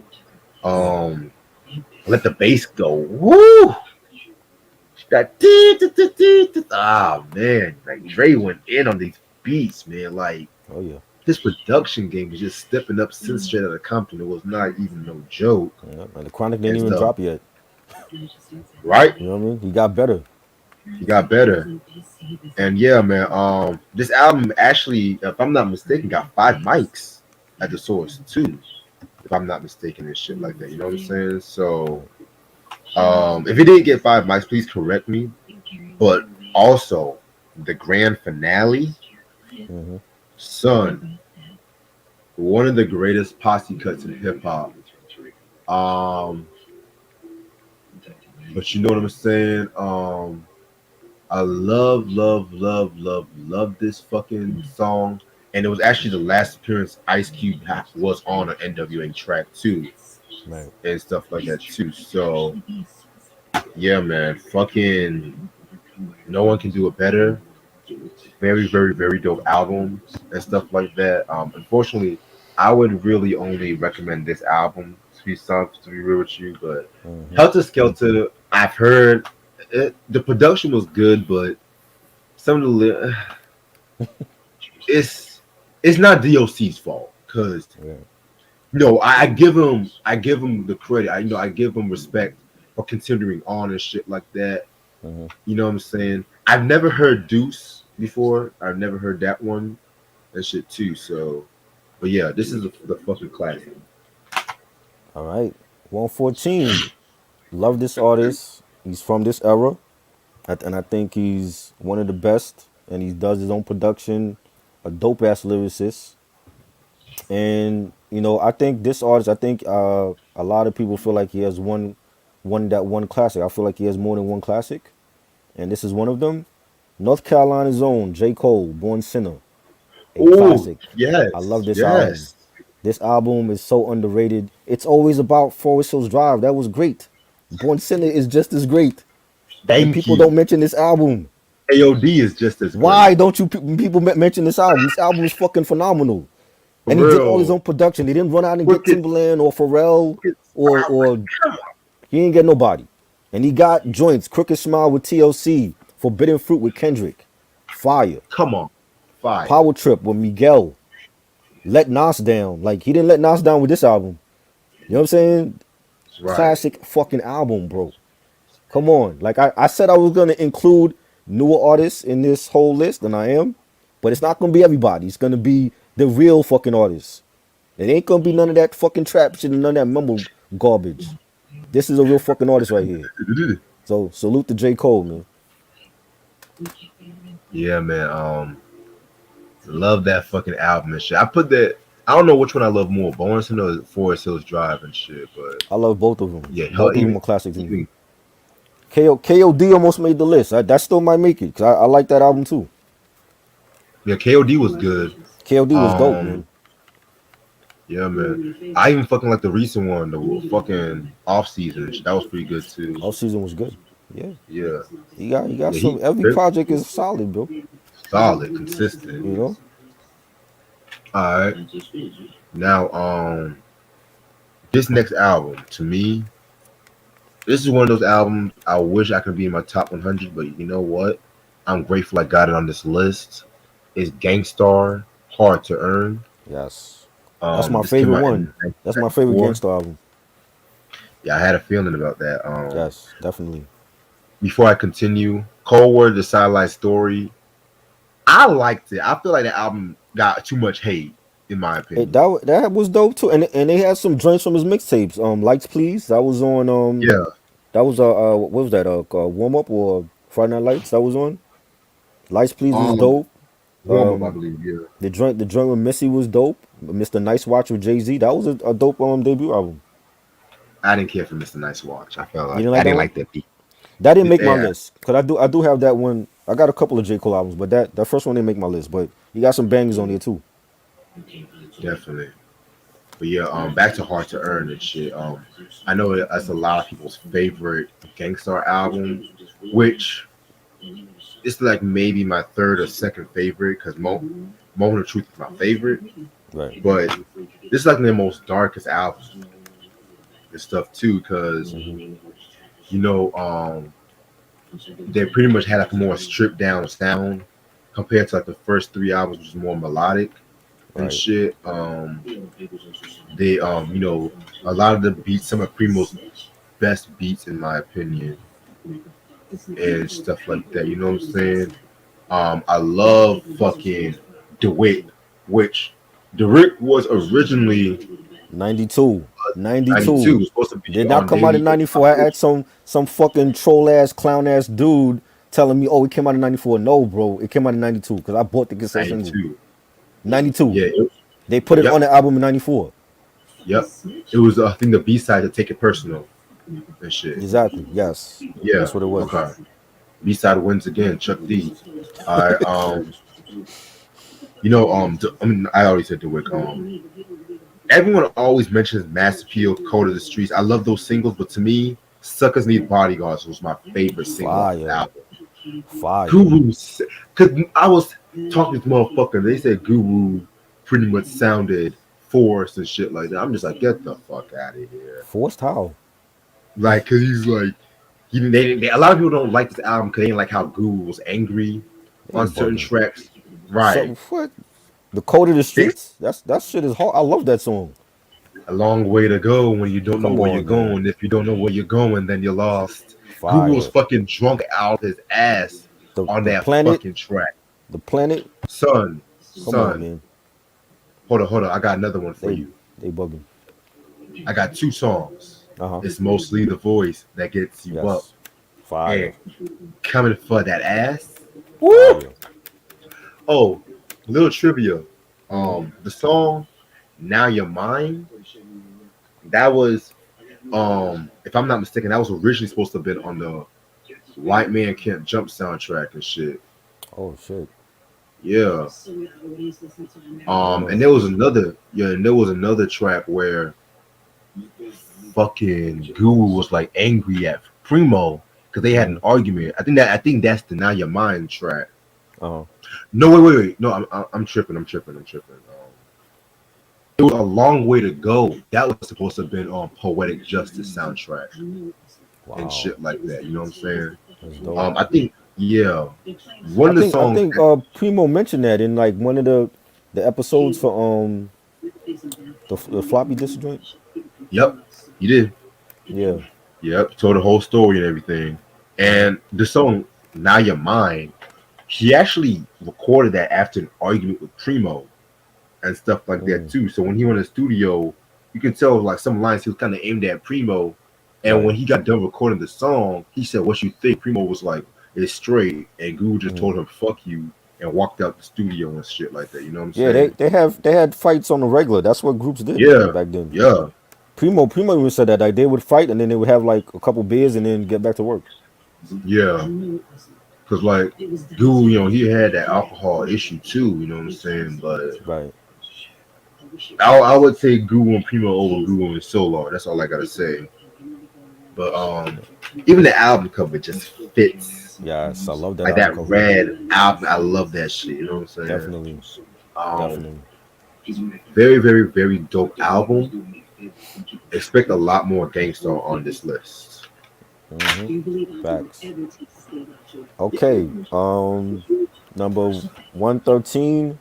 Let the bass go. Woo! That man, like Dre went in on these beats, man. Like, Oh yeah. this production game is just stepping up since Straight Outta Compton. It was not even no joke, Yeah. And the Chronic didn't It's even dope. drop yet. right? You know what I mean? He got better. He got better, and yeah, man. This album actually, if I'm not mistaken, got 5 mics at the source too. If I'm not mistaken, and shit like that. You know what I'm saying? So, if it didn't get 5 mics, please correct me. But also, the grand finale, Mm-hmm. son, one of the greatest posse cuts in hip hop. But you know what I'm saying? I love this fucking song. And it was actually the last appearance Ice Cube was on an NWA track too, Right. and stuff like that too. So yeah, man, fucking no one can do it better. Very, very, very dope albums and stuff like that. Unfortunately, I would really only recommend this album to be real with you. But Mm-hmm. Helter Skelter, I've heard the production was good, but some of the it's not DOC's fault, because Yeah. no, I give him the credit. I give him respect for continuing on and shit like that. Mm-hmm. You know what I'm saying? I've never heard Deuce before. I've never heard that one and shit too. So, but yeah, this is the fucking classic. All right. 114. Love this artist. He's from this era. And I think he's one of the best. And he does his own production. A dope ass lyricist. And you know, I think this artist, I think a lot of people feel like he has one classic. I feel like he has more than one classic. And this is one of them. North Carolina's own J. Cole, Born Sinner. A Oh classic. yes, I love this album. yes. This album is so underrated. It's always about Forest Hills Drive. That was great. Born Sinner is just as great. And Thank people you. don't mention this album. AOD is just as Why great. don't you people mention this album? This album is fucking phenomenal. For And he did all his real. own production. He didn't run out and Look get at Timbaland or Pharrell or come on. he ain't get nobody. And he got joints. Crooked Smile with TLC. Forbidden Fruit with Kendrick. Fire. Come on. Fire. Power Trip with Miguel. Let Nas down. Like, he didn't let Nas down with this album. You know what I'm saying? Right. Classic fucking album, bro. Come on. Like, I said I was going to include newer artists in this whole list, and I am. But it's not going to be everybody. It's going to be the real fucking artists. It ain't going to be none of that fucking trap shit and none of that mumble garbage. This is a real fucking artist right here. So, salute to J. Cole, man. Yeah, man. Love that fucking album and shit. I put that. I don't know which one I love more, Borenson or Forest Hills Drive and shit. But I love both of them. yeah, Both of them even, are classics to me. even KOD almost made the list. That still might make it because I like that album too. yeah, KOD was good. KOD was dope, man. Yeah, man. I even fucking like the recent one, the fucking off season. That was pretty good too. All season was good. Yeah, Yeah, he got Yeah, some. Every project is solid, bro. solid, consistent. You know. All right. Now, this next album to me, this is one of those albums I wish I could be in my top 100, but you know what? I'm grateful I got it on this list. It's Gangstar, Hard to Earn. Yes. That's my This came favorite out one. in That's my favorite 1994. gangsta album. Yeah, I had a feeling about that. Yes, definitely. Before I continue, Cold War, The Satellite Story. I liked it. I feel like the album got too much hate, in my opinion. That was dope too, and they had some joints from his mixtapes. Lights Please, that was on. Yeah, That was what was that? Warm Up or Friday Night Lights? That was on. Lights Please was um, dope. Warm Up, I believe. Yeah, The joint with Missy was dope. Mr. Nice Watch with Jay-Z, that was a dope debut album. I didn't care for Mr. Nice Watch. I felt You like didn't I like that didn't one? like that beat. That didn't make my Yeah, list because I do have that one. I got a couple of J Cole albums, but that first one didn't make my list. But he got some bangers on there too. definitely. But yeah, back to Hard to Earn and shit. I know that's a lot of people's favorite Gangstar album, which it's like maybe my third or second favorite because Moment of Truth is my favorite. Right. But this is like their most darkest album and stuff too, because you know, they pretty much had like a more stripped down sound compared to like the first three albums, which is more melodic and Right. shit. They you know, a lot of the beats, some of Primo's best beats in my opinion, and stuff like that. You know what I'm saying? I love fucking DeWitt, which DeWitt was originally 92. 92, 92. was supposed to be Did not on come out in Daily 94. I had some fucking troll ass clown ass dude telling me, "Oh, it came out in 94." No, bro, it came out in 92 because I bought the cassette single. 92. 92. Yeah, They put it yep, on the album in 94. yep. It was I think the B side to Take It Personal and shit. Exactly. Yes. Yeah, That's what it was. okay. B side wins again, Chuck D. All right, you know, I mean, I already said DeWitt. Everyone always mentions Mass Appeal, Code of the Streets. I love those singles, but to me, Suckers Need Bodyguards was my favorite single off the Fire. album. Fire. Guru, because I was talking to motherfucker, they said Guru pretty much sounded forced and shit like that. I'm just like, get the fuck out of here. Forced how? Like, because he's like, a lot of people don't like this album because they didn't like how Guru was angry They on certain bugging. tracks. So Right. what? The Code of the They, Streets? That shit is hard. I love that song. a long way to go when you don't know Come where you're on, man. going. If you don't know where you're going, then you're lost. Guru was Fire. fucking drunk out his ass on The that planet. fucking track. The planet. Son, Come on, son. man. Hold on. I got another one for They you. they bugging. I got two songs. Uh-huh. It's mostly the voice that gets you up. Yes. Fire. And coming for that ass. Woo! Fire. Oh, little trivia. The song Now You're Mine, that was if I'm not mistaken, that was originally supposed to have been on the White Man Can't Jump soundtrack and shit. Oh shit. Yeah. No. And there was another track where fucking Guru was like angry at Primo because they had an argument. I think that's the Now Your Mine track. Uh-huh. No, wait. No, I'm tripping. It was A Long Way to Go. That was supposed to have been on Poetic Justice soundtrack Wow. and shit like that. You know what I'm saying? That's dope. I think one of the I songs. think Primo mentioned that in like one of the episodes for the floppy disk joint. Yep, you did. Yeah. Yep, told the whole story and everything. And the song Now You're Mine, he actually recorded that after an argument with Primo and stuff like that too. So when he went in the studio, you can tell like some lines he was kind of aimed at Primo. And when he got done recording the song, he said, "What you think?" Primo was like, "It's straight," and Guru just told him, "Fuck you," and walked out the studio and shit like that. You know what I'm saying? Yeah, they had fights on the regular. That's what groups did back then. Yeah. Primo even said that like they would fight and then they would have like a couple beers and then get back to work. Yeah. Because like Guru, you know, he had that alcohol issue too. You know what I'm saying? But right. I would say Guru and Primo over Guru and Solar. That's all I gotta say. But even the album cover just fits. Yes, I love that. Like that red album, I love that shit. You know what I'm saying? Definitely. Definitely. Very, very, very dope album. Expect a lot more Gangstar on this list. Mm-hmm. Facts. Okay. Number 113.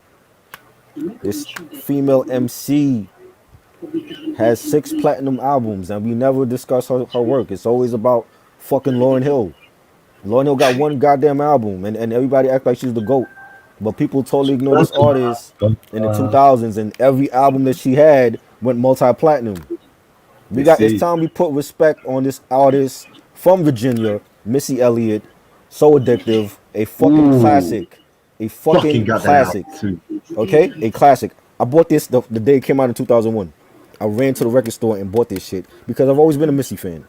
This female MC has 6 platinum albums, and we never discuss her work. It's always about fucking Lauryn Hill. Lauryn Hill got one goddamn album, and everybody act like she's the GOAT. But people totally ignore this artist in the 2000s, and every album that she had went multi-platinum. You It's see, time we put respect on this artist from Virginia, Missy Elliott. So addictive, a fucking ooh, classic, a fucking fucking got that album classic. too. Okay, a classic. I bought this the day it came out in 2001. I ran to the record store and bought this shit because I've always been a Missy fan.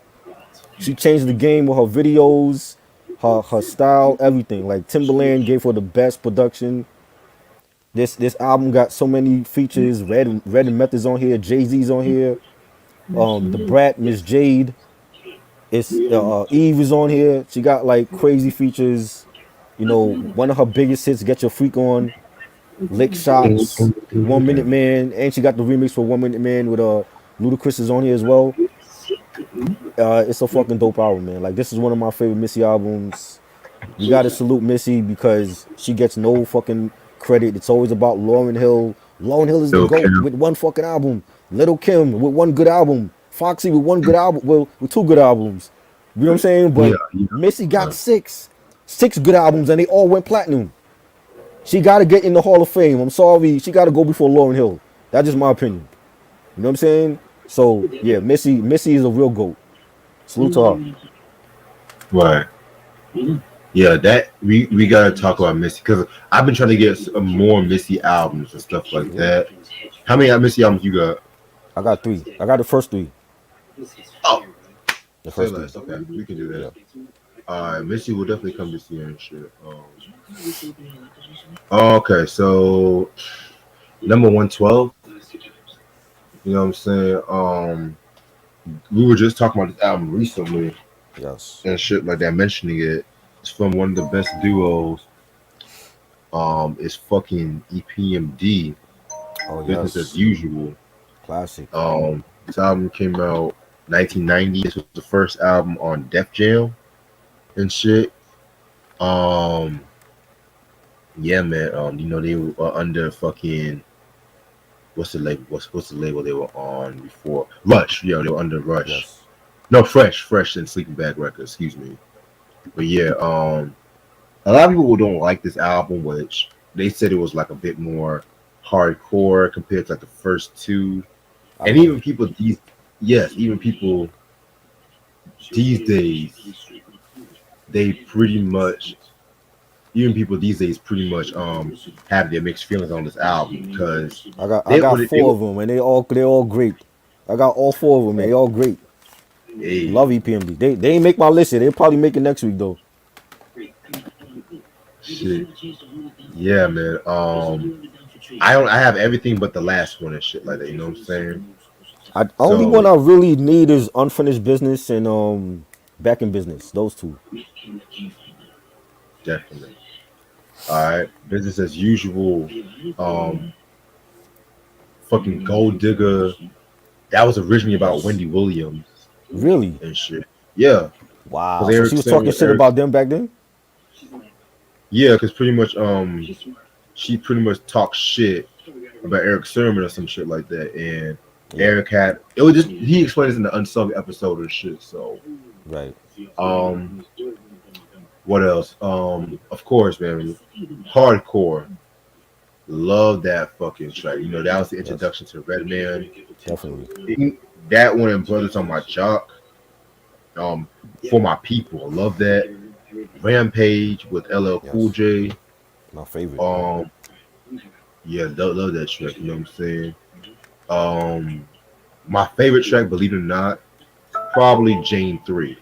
She changed the game with her videos, her style, everything. Like Timbaland gave her the best production. This album got so many features. Red and Method's on here. Jay-Z's on here. The Brat, Miss Jade. It's Eve is on here. She got like crazy features. You know, one of her biggest hits, "Get Your Freak On," "Lick Shots," "1 Minute Man," and she got the remix for "1 Minute Man" with Ludacris is on here as well. It's a fucking dope album, man. Like this is one of my favorite Missy albums. We gotta salute Missy because she gets no fucking credit. It's always about Lauryn Hill. Lauryn Hill is the Lil' GOAT Kim. with one fucking album. Little Kim with one good album. Foxy with one good album. Well, with 2 good albums. You know what I'm saying? Yeah, But yeah. Missy got six good albums, and they all went platinum. She gotta get in the Hall of Fame. I'm sorry, she gotta go before Lauryn Hill. That's just my opinion. You know what I'm saying? So yeah, Missy is a real GOAT. Salute to her. Right. Yeah, that we gotta talk about Missy because I've been trying to get some more Missy albums and stuff like Yeah. that. How many Missy albums you got? I got 3. I got the first 3. Oh, The say first 3. less. Okay, we can do Yeah. that. All right, Missy will definitely come this year and shit. Okay, so number 112. You know what I'm saying? We were just talking about this album recently Yes. and shit like that, mentioning it. It's from one of the best duos. It's fucking EPMD, Oh Business as yes. Usual. Classic. This album came out 1990. This was the first album on Def Jam and shit. Um, yeah, man. You know they were under fucking what's the label? What's the label they were on before? Rush. Yeah, they were under Rush. Yes. No, Fresh and Sleeping Bag Records. Excuse me. But yeah, a lot of people don't like this album, which they said it was like a bit more hardcore compared to like the first two. I And love even it. people these yes, even people these days they pretty much even people these days pretty much have their mixed feelings on this album because I they got would they 4 would of them, and they all great. I got all 4 of them. They all great. hey Love EPMD. They ain't make my list yet. They'll probably make it next week though. shit. Yeah, man. I have everything but the last one and shit like that, you know what I'm saying? Only one So I really need is Unfinished Business and Back in Business. Those 2. definitely. Alright. Business as Usual. Fucking Gold Digger. That was originally about Yes. Wendy Williams Really? and shit. Yeah. Wow. Because So Eric she was talking shit Eric about them back then. yeah, because pretty much she pretty much talked shit about Eric Sermon or some shit like that. And Yeah. Eric had it was just he explained this in the Unsung episode and shit. So Right. um what else? Of course, man, Hardcore. Love that fucking track. You know, that was the Yes. introduction to Redman. Definitely. That one and Brothers on My Jock. Um, for My People. I love that. Rampage with LL Cool Yes. J. My favorite. Um, yeah, love that track. You know what I'm saying? My favorite track, believe it or not, probably Jane 3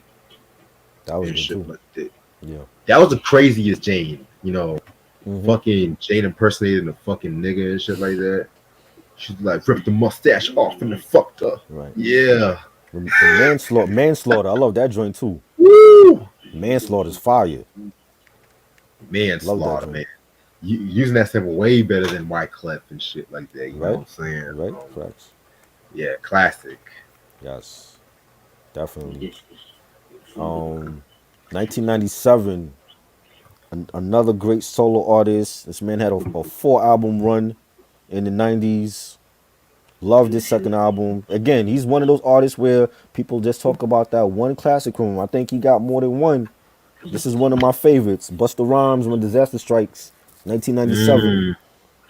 That was and good shit too. like that. Yeah. That was the craziest Jane. You know, Mm-hmm. fucking Jane impersonating a fucking nigga and shit like that. She's like ripped the mustache off and then fucked her. Right. Yeah. The manslaughter. I love that joint too. Woo! Manslaughter's fire. Love that Manslaughter, joint. man. Using that sample way better than Wyclef and shit like that. You know what I'm saying? Right. Facts. Yeah, classic. Yes. Definitely. 1997. Another great solo artist. This man had a 4-album run. in the 90s. Love this second album. Again, he's one of those artists where people just talk about that one classic from him. I think he got more than one. This is one of my favorites. Busta Rhymes, When Disaster Strikes, 1997. Mm,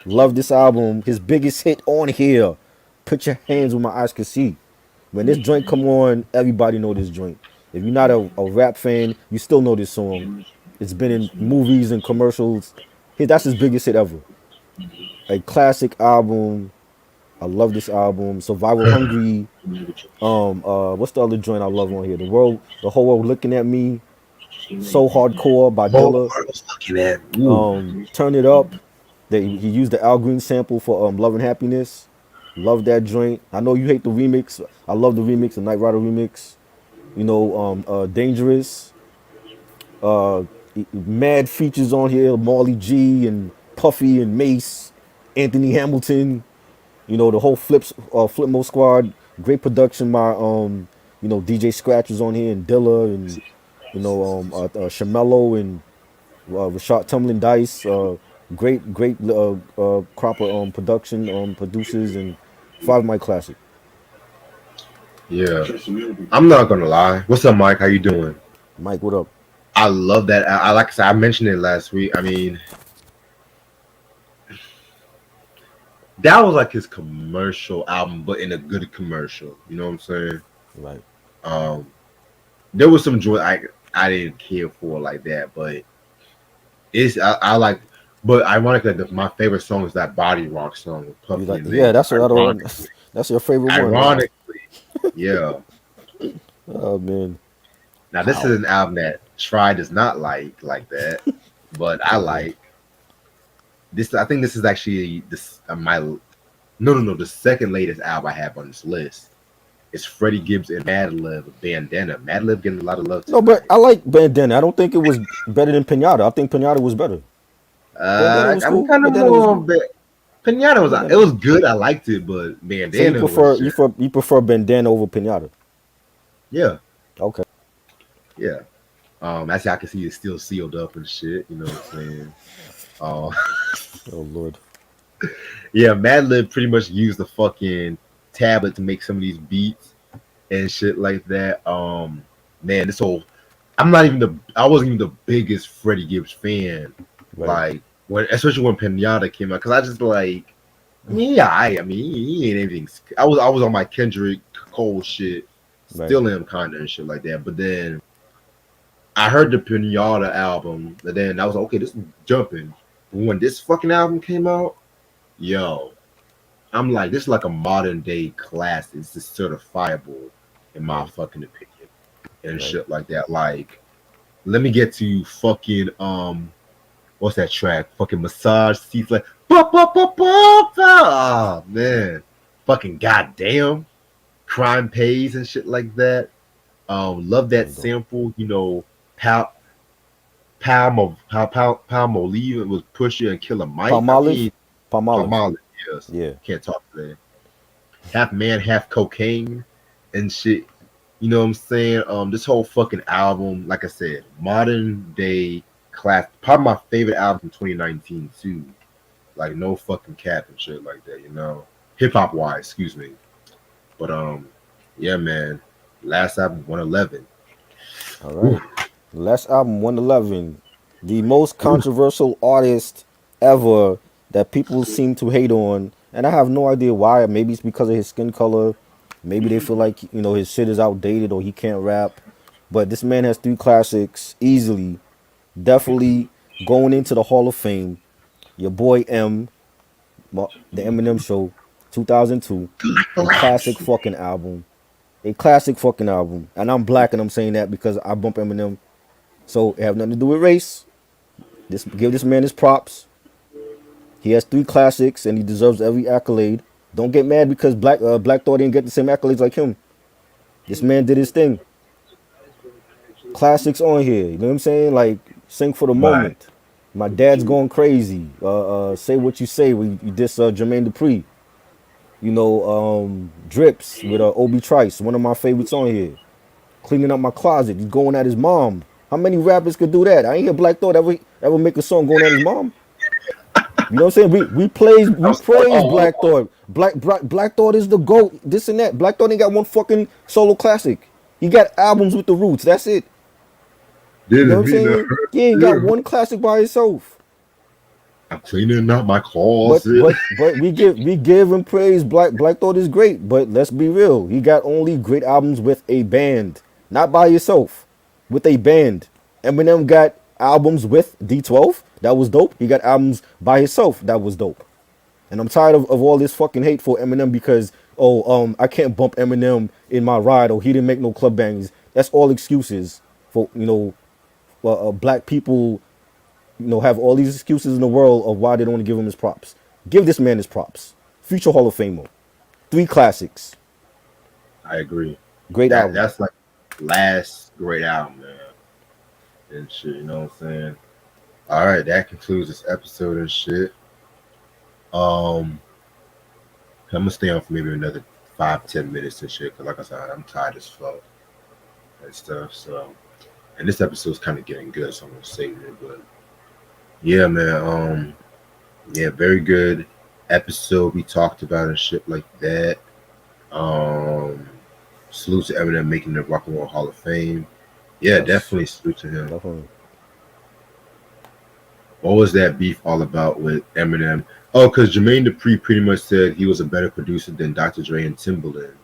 Love this album. His biggest hit on here, Put Your Hands Where My Eyes Can See. When this joint come on, everybody know this joint. If you're not a rap fan, you still know this song. It's been in movies and commercials. That's his biggest hit ever. A classic album. I love this album. Survival Hungry. What's the other joint I love on here? The whole world looking at me. So Hardcore by whole Dilla. world was looking at. Ooh. Turn It Up. He used the Al Green sample for Love and Happiness. Love that joint. I know you hate the remix. I love the remix, the Knight Rider remix. Dangerous. Uh, Mad features on here. Marley G and Puffy and Mace, Anthony Hamilton. The whole Flipmo squad. Great production by DJ Scratch was on here and Dilla and Shamello and Rashad Tumbling Dice. Great crop of production producers and 5 Mic classic. Yeah, I'm not gonna lie. What's up, Mike? How you doing? Mike, what up? I love that. I like I said, I mentioned it last week. I mean, that was like his commercial album, but in a good commercial. You know what I'm saying? Right. There was some joy I didn't care for like that, but I like. But ironically, my favorite song is that Body Rock song with Puffy. Yeah, that's another one. That's your favorite one. Ironically, yeah. Oh man. Now this is an album that Try does not like that, but I like this. I think this is actually the second latest album I have on this list. It's Freddie Gibbs and Madlib Bandana. Madlib getting a lot of love. No, but I like Bandana. I don't think it was better than Pinata. I think Pinata was better. I'm kind of more on Pinata it was good. I liked it, but Bandana. So you prefer Bandana over Pinata? Yeah. Okay. Yeah. Actually, I can see it's still sealed up and shit. You know what I'm saying? Oh Lord. Yeah, Madlib pretty much used the fucking tablet to make some of these beats and shit like that. Man, I wasn't even the biggest Freddie Gibbs fan. Right. Like especially when Pinata came out, because I just like, he ain't anything. I was on my Kendrick Cole shit, still am kind of and shit like that. But then I heard the Pinata album, and then I was like, okay, this is jumping. When this fucking album came out, yo, I'm like, this is like a modern day classic. It's just certifiable in my fucking opinion and shit like that. Like, let me get to fucking what's that track? Fucking Massage Seats, like oh man, fucking goddamn, Crime Pays and shit like that. Love that sample. Palmolive. It was Pusha and Killer Mike. Palmolive. Yes. Yeah. Can't talk today. Half man, half cocaine and shit. You know what I'm saying? This whole fucking album, like I said, modern day class. Probably my favorite album from 2019 too. Like no fucking cap and shit like that. Hip hop wise, excuse me. But yeah, man. Last album 111. All right. Last album 111. The most controversial artist ever that people seem to hate on, and I have no idea why. Maybe it's because of his skin color. Maybe they feel like his shit is outdated or he can't rap. But this man has 3 classics easily, definitely going into the Hall of Fame. Your boy M, the Eminem Show, 2002, a classic fucking album. A classic fucking album. And I'm black and I'm saying that because I bump Eminem. So it have nothing to do with race. Give this man his props. He has 3 classics and he deserves every accolade. Don't get mad because Black Thought didn't get the same accolades like him. This man did his thing. Classics on here. You know what I'm saying? Like, Sing for the Moment. My Dad's Going Crazy. Say What You Say. You diss Jermaine Dupri. Drips with Obi Trice. One of my favorites on here. Cleaning Up My Closet. He's going at his mom. How many rappers could do that? I ain't hear Black Thought ever make a song going at his mom. You know what I'm saying? We praise Oh, Black Thought. Black Thought is the GOAT. This and that. Black Thought ain't got one fucking solo classic. He got albums with the Roots. That's it. You know what didn't I'm mean to saying? hurt He ain't got you. one classic by himself. I'm cleaning out my But closet. but but we give him praise. Black Thought is great, but let's be real. He got only great albums with a band, not by yourself, with a band. Eminem got albums with D12. That was dope. He got albums by himself. That was dope. And I'm tired of all this fucking hate for Eminem because I can't bump Eminem in my ride or he didn't make no club bangs. That's all excuses for black people have all these excuses in the world of why they don't want to give him his props. Give this man his props. Future Hall of Famer. 3 classics. I agree. Great album. That's like last great album, man. And shit, you know what I'm saying? All right, that concludes this episode and shit. I'm gonna stay on for maybe another 5-10 minutes and shit, because like I said, I'm tired as fuck and stuff. So, and this episode's kind of getting good, so I'm gonna save it. But yeah, man, yeah, very good episode we talked about and shit like that. Salute to Eminem making the Rock and Roll Hall of Fame. Yeah, Yes. definitely salute to him. Definitely. What was that beef all about with Eminem? Oh, because Jermaine Dupri pretty much said he was a better producer than Dr. Dre and Timbaland.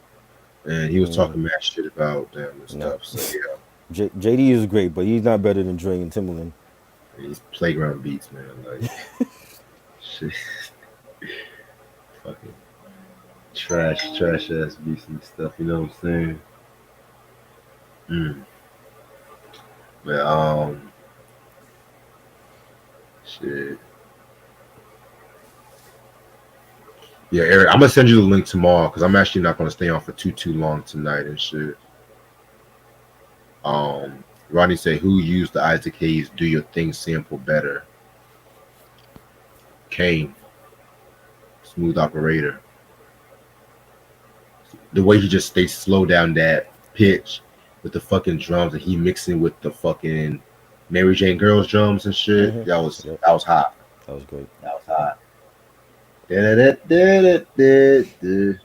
And he was talking mad shit about them and No. stuff. So, yeah, JD is great, but he's not better than Dre and Timbaland. he's playground beats, man. Like, shit. Fucking trash ass beats and stuff. You know what I'm saying? But, shit. Yeah, Eric, I'm gonna send you the link tomorrow because I'm actually not gonna stay on for too long tonight and shit. Ronnie say, who used the Isaac Hayes "Do Your Thing" sample better? Kane, Smooth Operator. The way he just stays slow down that pitch with the fucking drums and he mixing with the fucking Mary Jane Girls drums and shit. Mhm. That was Yep. hot. That was great. That was hot. Da-da-da-da-da-da.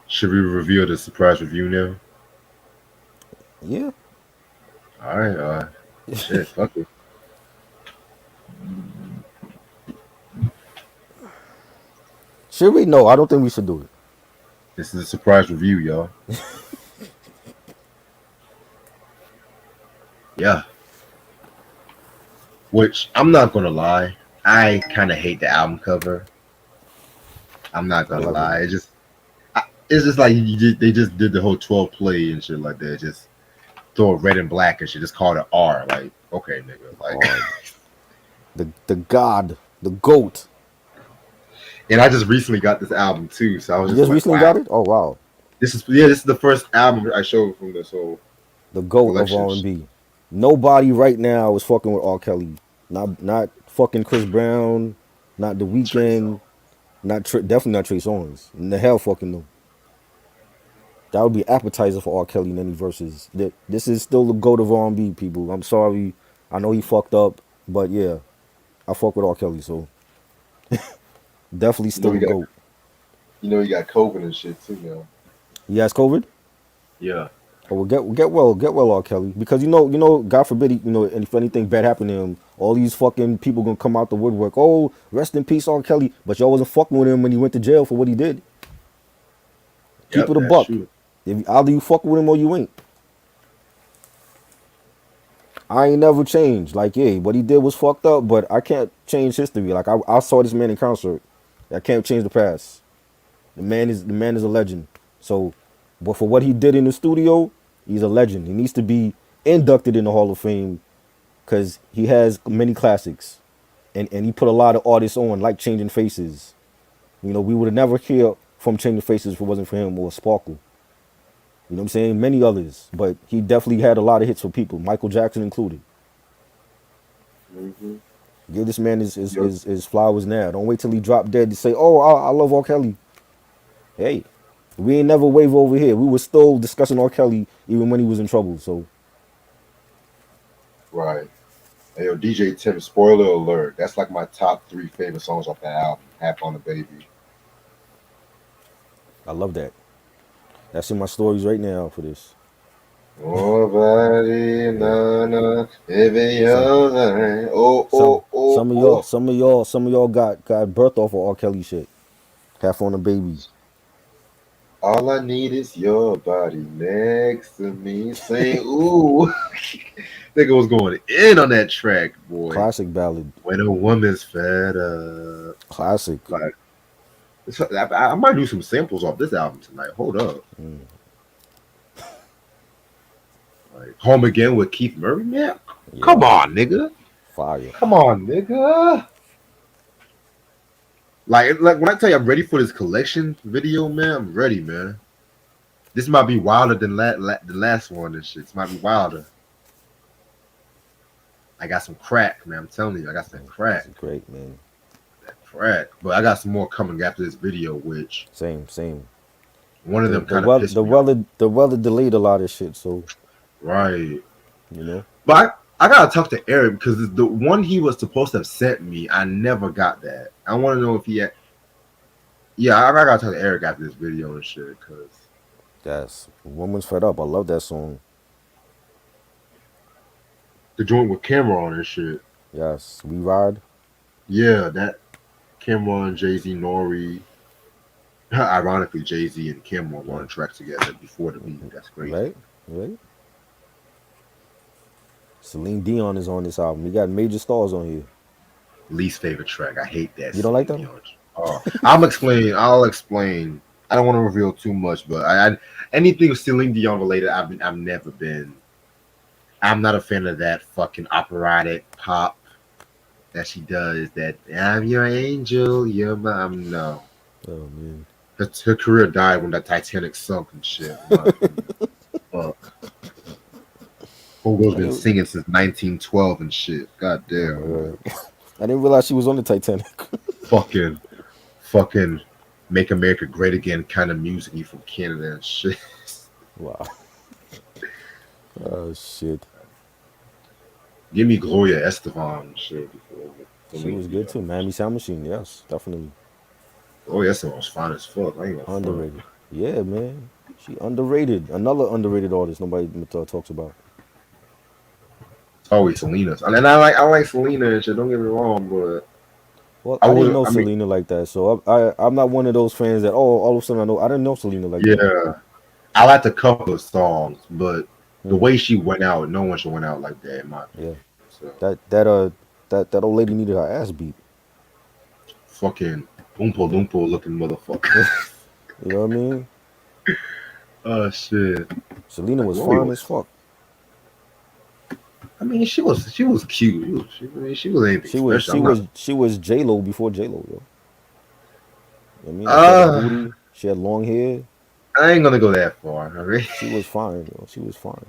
Should we reveal the surprise review now? Yeah. All right. Shit, fuck it. Should we? No, I don't think we should do it. This is a surprise review, y'all. Yeah. Which, I'm not gonna lie, I kind of hate the album cover. I'm not gonna lie. It's just like they just did the whole 12 play and shit like that. Just throw red and black and shit. Just call it R. Like, okay, nigga. Like, the God, the GOAT. and I just recently got this album too, so I was You just just like, recently wow. got it? Oh wow. This is the first album I showed from this whole. The GOAT of collection. R&B. Nobody right now is fucking with R. Kelly. Not fucking Chris Brown. Not The Weeknd. Definitely not Trey Songz. And the hell fucking no. That would be appetizer for R. Kelly in any verses. This is still the GOAT of R&B, people. I'm sorry. I know he fucked up, but yeah, I fuck with R. Kelly, so definitely still the GOAT. You know, you got COVID and shit too now. He has COVID? Yeah. Oh, well, get well, R. Kelly, because you know, God forbid, if anything bad happened to him, all these fucking people gonna come out the woodwork. Oh, rest in peace, R. Kelly. But y'all wasn't fucking with him when he went to jail for what he did. Keep it a buck. True. Either you fuck with him or you ain't. I ain't never changed. Like, yeah, what he did was fucked up, but I can't change history. Like, I saw this man in concert. I can't change the past. The man is a legend. So, but for what he did in the studio, he's a legend. He needs to be inducted in the Hall of Fame because he has many classics, and he put a lot of artists on, like Changing Faces. We would have never hear from Changing Faces if it wasn't for him, or Sparkle. You know what I'm saying? Many others, but he definitely had a lot of hits for people, Michael Jackson included. Mm-hmm. Give this man his flowers now. Don't wait till he drop dead to say, "Oh, I love R. Kelly." Hey, we ain't never waver over here. We were still discussing R. Kelly even when he was in trouble. So Right. Hey, yo, DJ Tim, spoiler alert. That's like my top 3 favorite songs off that album. Hap on the Baby. I love that. That's in my stories right now for this. Nobody, no, no, baby, Some you're oh, some oh, oh, oh. some of y'all got birth off of R. Kelly shit. Half on the Baby. All I need is your body next to me. Saying, ooh. Nigga was going in on that track, boy. Classic ballad. When a woman's fed up. Classic. Like, I might do some samples off this album tonight. Hold up. Like, Home Again with Keith Murray, man. Yeah. Come on, nigga. Fire. Come on, nigga. Like when I tell you I'm ready for this collection video, man, I'm ready, man. This might be wilder than the last one and shit. This might be wilder. I got some crack, man. I'm telling you, I got some crack. That's great, man. That crack. But I got some more coming after this video, which Same. one of them kind of pissed me off. The weather delayed a lot of shit, so Right. you know. But I gotta talk to Eric because the one he was supposed to have sent me, I never got that. I want to know if he had. Yeah, I gotta talk to Eric after this video and shit because. Yes, Woman's Fed Up. I love that song. The joint with Cameron and shit. Yes, We Ride. Yeah, that Cameron, Jay-Z, Nori. Ironically, Jay-Z and Cameron were on track together before the beat. That's crazy. Right. Celine Dion is on this album. We got major stars on here. Least favorite track. I hate that. You don't like that? I'll explain. I don't want to reveal too much, but I anything with Celine Dion related, I've never been. I'm not a fan of that fucking operatic pop that she does. That I'm your angel, you're my no. Oh man, her career died when that Titanic sunk and shit. Fuck. Hogo's been singing since 1912 and shit. God damn. I didn't realize she was on the Titanic. fucking Make America Great Again kind of music. You from Canada and shit. Wow. Oh shit. Give me Gloria Estefan and shit. She was good too. Miami Sound Machine, yes, definitely. Gloria Estefan was fine as fuck. I ain't gonna Underrated. front. Yeah, man. She underrated. Another underrated artist nobody talks about. It's always Selena. And I like Selena and shit. Don't get me wrong, but well, I didn't know Selena like that, so I'm not one of those fans that all of a sudden I didn't know Selena like that. Yeah, I liked a couple of songs, but the way she went out, no one should went out like that. In my opinion. Yeah. So. That old lady needed her ass beat. Fucking Oompa Loompa looking motherfucker. You know what I mean? Oh shit. Selena was fine as fuck. I mean, she was cute. She was anything special. She was J-Lo before J-Lo, yo. You know what I mean? She had a booty, she had long hair. I ain't gonna go that far. Right? She was fine, yo. She was fine.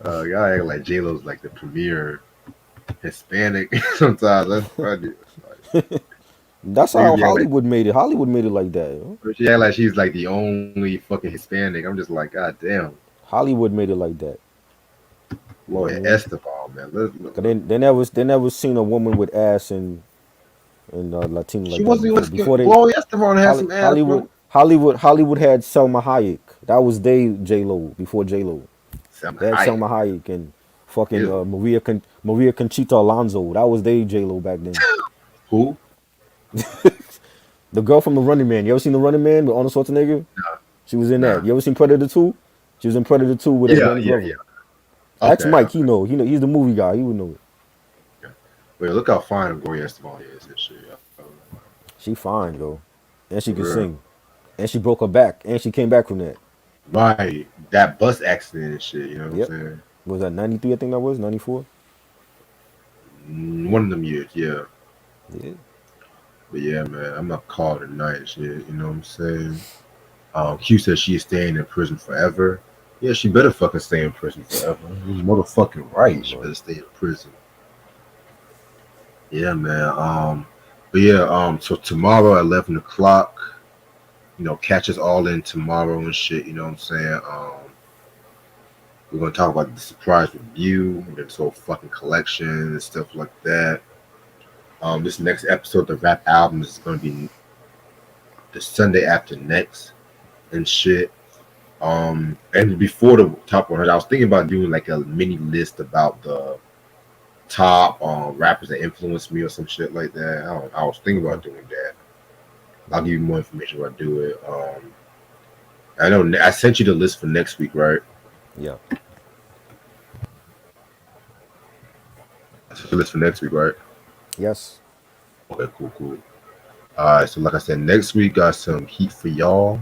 Y'all act like J-Lo's like the premier Hispanic sometimes. That's funny. That's how Hollywood made it. Hollywood made it like that, yo. She act like she's like the only fucking Hispanic. I'm just like, God damn. Hollywood made it like that. Gloria Estefan, man. They never seen a woman with ass in Latino like she that. Wasn't before Gloria Estefan had some ass. Hollywood had Selma Hayek. That was J-Lo before J-Lo. They had Selma Hayek and fucking Maria Conchita Alonso. That was J-Lo back then. Who? The girl from The Running Man. You ever seen The Running Man with Arnold Schwarzenegger? No. She was in that. You ever seen Predator 2? She was in Predator 2 with her brother. Yeah. Ask Mike. He know. He's the movie guy. He would know it. Yeah. Wait, look how fine Gloria Estefan is and shit. She fine, though. And she can sing. And she broke her back. And she came back from that. Right. That bus accident and shit, you know what I'm saying? Was that 93, I think that was? 94? One of them years, yeah. Yeah. But yeah, man, I'm not called tonight and shit, you know what I'm saying? Q said she's staying in prison forever. Yeah, she better fucking stay in prison forever. She's motherfucking right. She better stay in prison. Yeah, man. But yeah, so tomorrow at 11 o'clock, you know, catch us all in tomorrow and shit, you know what I'm saying? We're gonna talk about the surprise review, this whole fucking collection and stuff like that. This next episode, the rap album, is gonna be the Sunday after next and shit. And before the top 100, I was thinking about doing like a mini list about the top rappers that influenced me or some shit like that. I was thinking about doing that. I'll give you more information when I do it. I know I sent you the list for next week, right? Yeah. I sent you the list for next week, right? Yes. Okay, cool. Alright, so like I said, next week got some heat for y'all.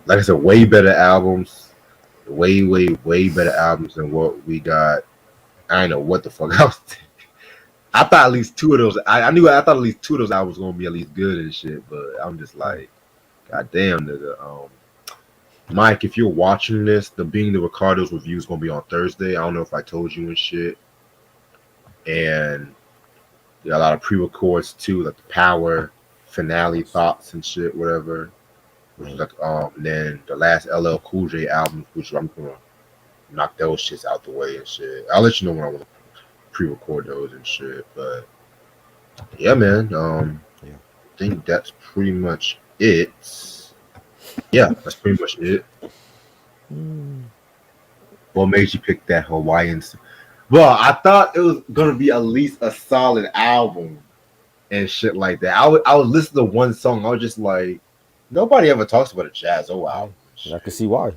Like I said, way better albums. Way better albums than what we got. I don't know what the fuck I was thinking. I thought at least two of those. I thought at least two of those albums were gonna be at least good and shit. But I'm just like, god damn, nigga. Mike, if you're watching this, the Being the Ricardo's review is gonna be on Thursday. I don't know if I told you and shit. And there are a lot of pre-records too, like the Power finale thoughts and shit, whatever. Which is like then the last LL Cool J album, which I'm gonna knock those shits out the way and shit. I'll let you know when I want to pre-record those and shit. But yeah, man. Yeah. I think that's pretty much it. Yeah, that's pretty much it. What made you pick that Hawaiian? Well, I thought it was gonna be at least a solid album and shit like that. I would listen to one song. I was just like, nobody ever talks about a Jazz O album. I can see why.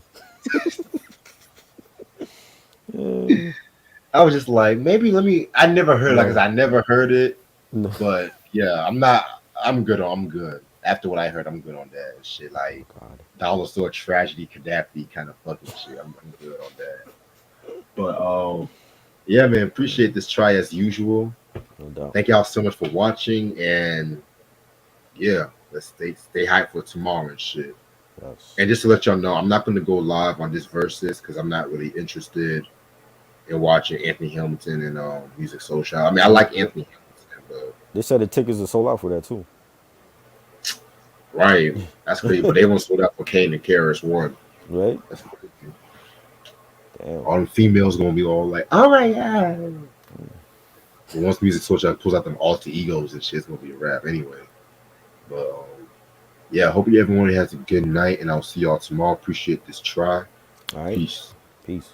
I was just like, maybe let me. I never heard like I never heard it, but yeah, I'm good. After what I heard, I'm good on that shit. Like Dollar Store Tragedy, Gaddafi kind of fucking shit. I'm good on that. But yeah, man, appreciate this try as usual. No doubt. Thank y'all so much for watching, and yeah, let's stay hyped for tomorrow and shit. Yes. And just to let y'all know, I'm not going to go live on this Versus because I'm not really interested in watching Anthony Hamilton and Music Social. I mean, I like Anthony Hamilton, but They said the tickets are sold out for that too. right, that's crazy. But they won't sold out for Kane and KRS One. Right? That's crazy. Damn. All the females gonna be all like, "Oh my god!" But once Music Social pulls out them alter egos and shit, it's gonna be a wrap anyway. But yeah, I hope everyone has a good night, and I'll see y'all tomorrow. Appreciate this try. All right. Peace. Peace.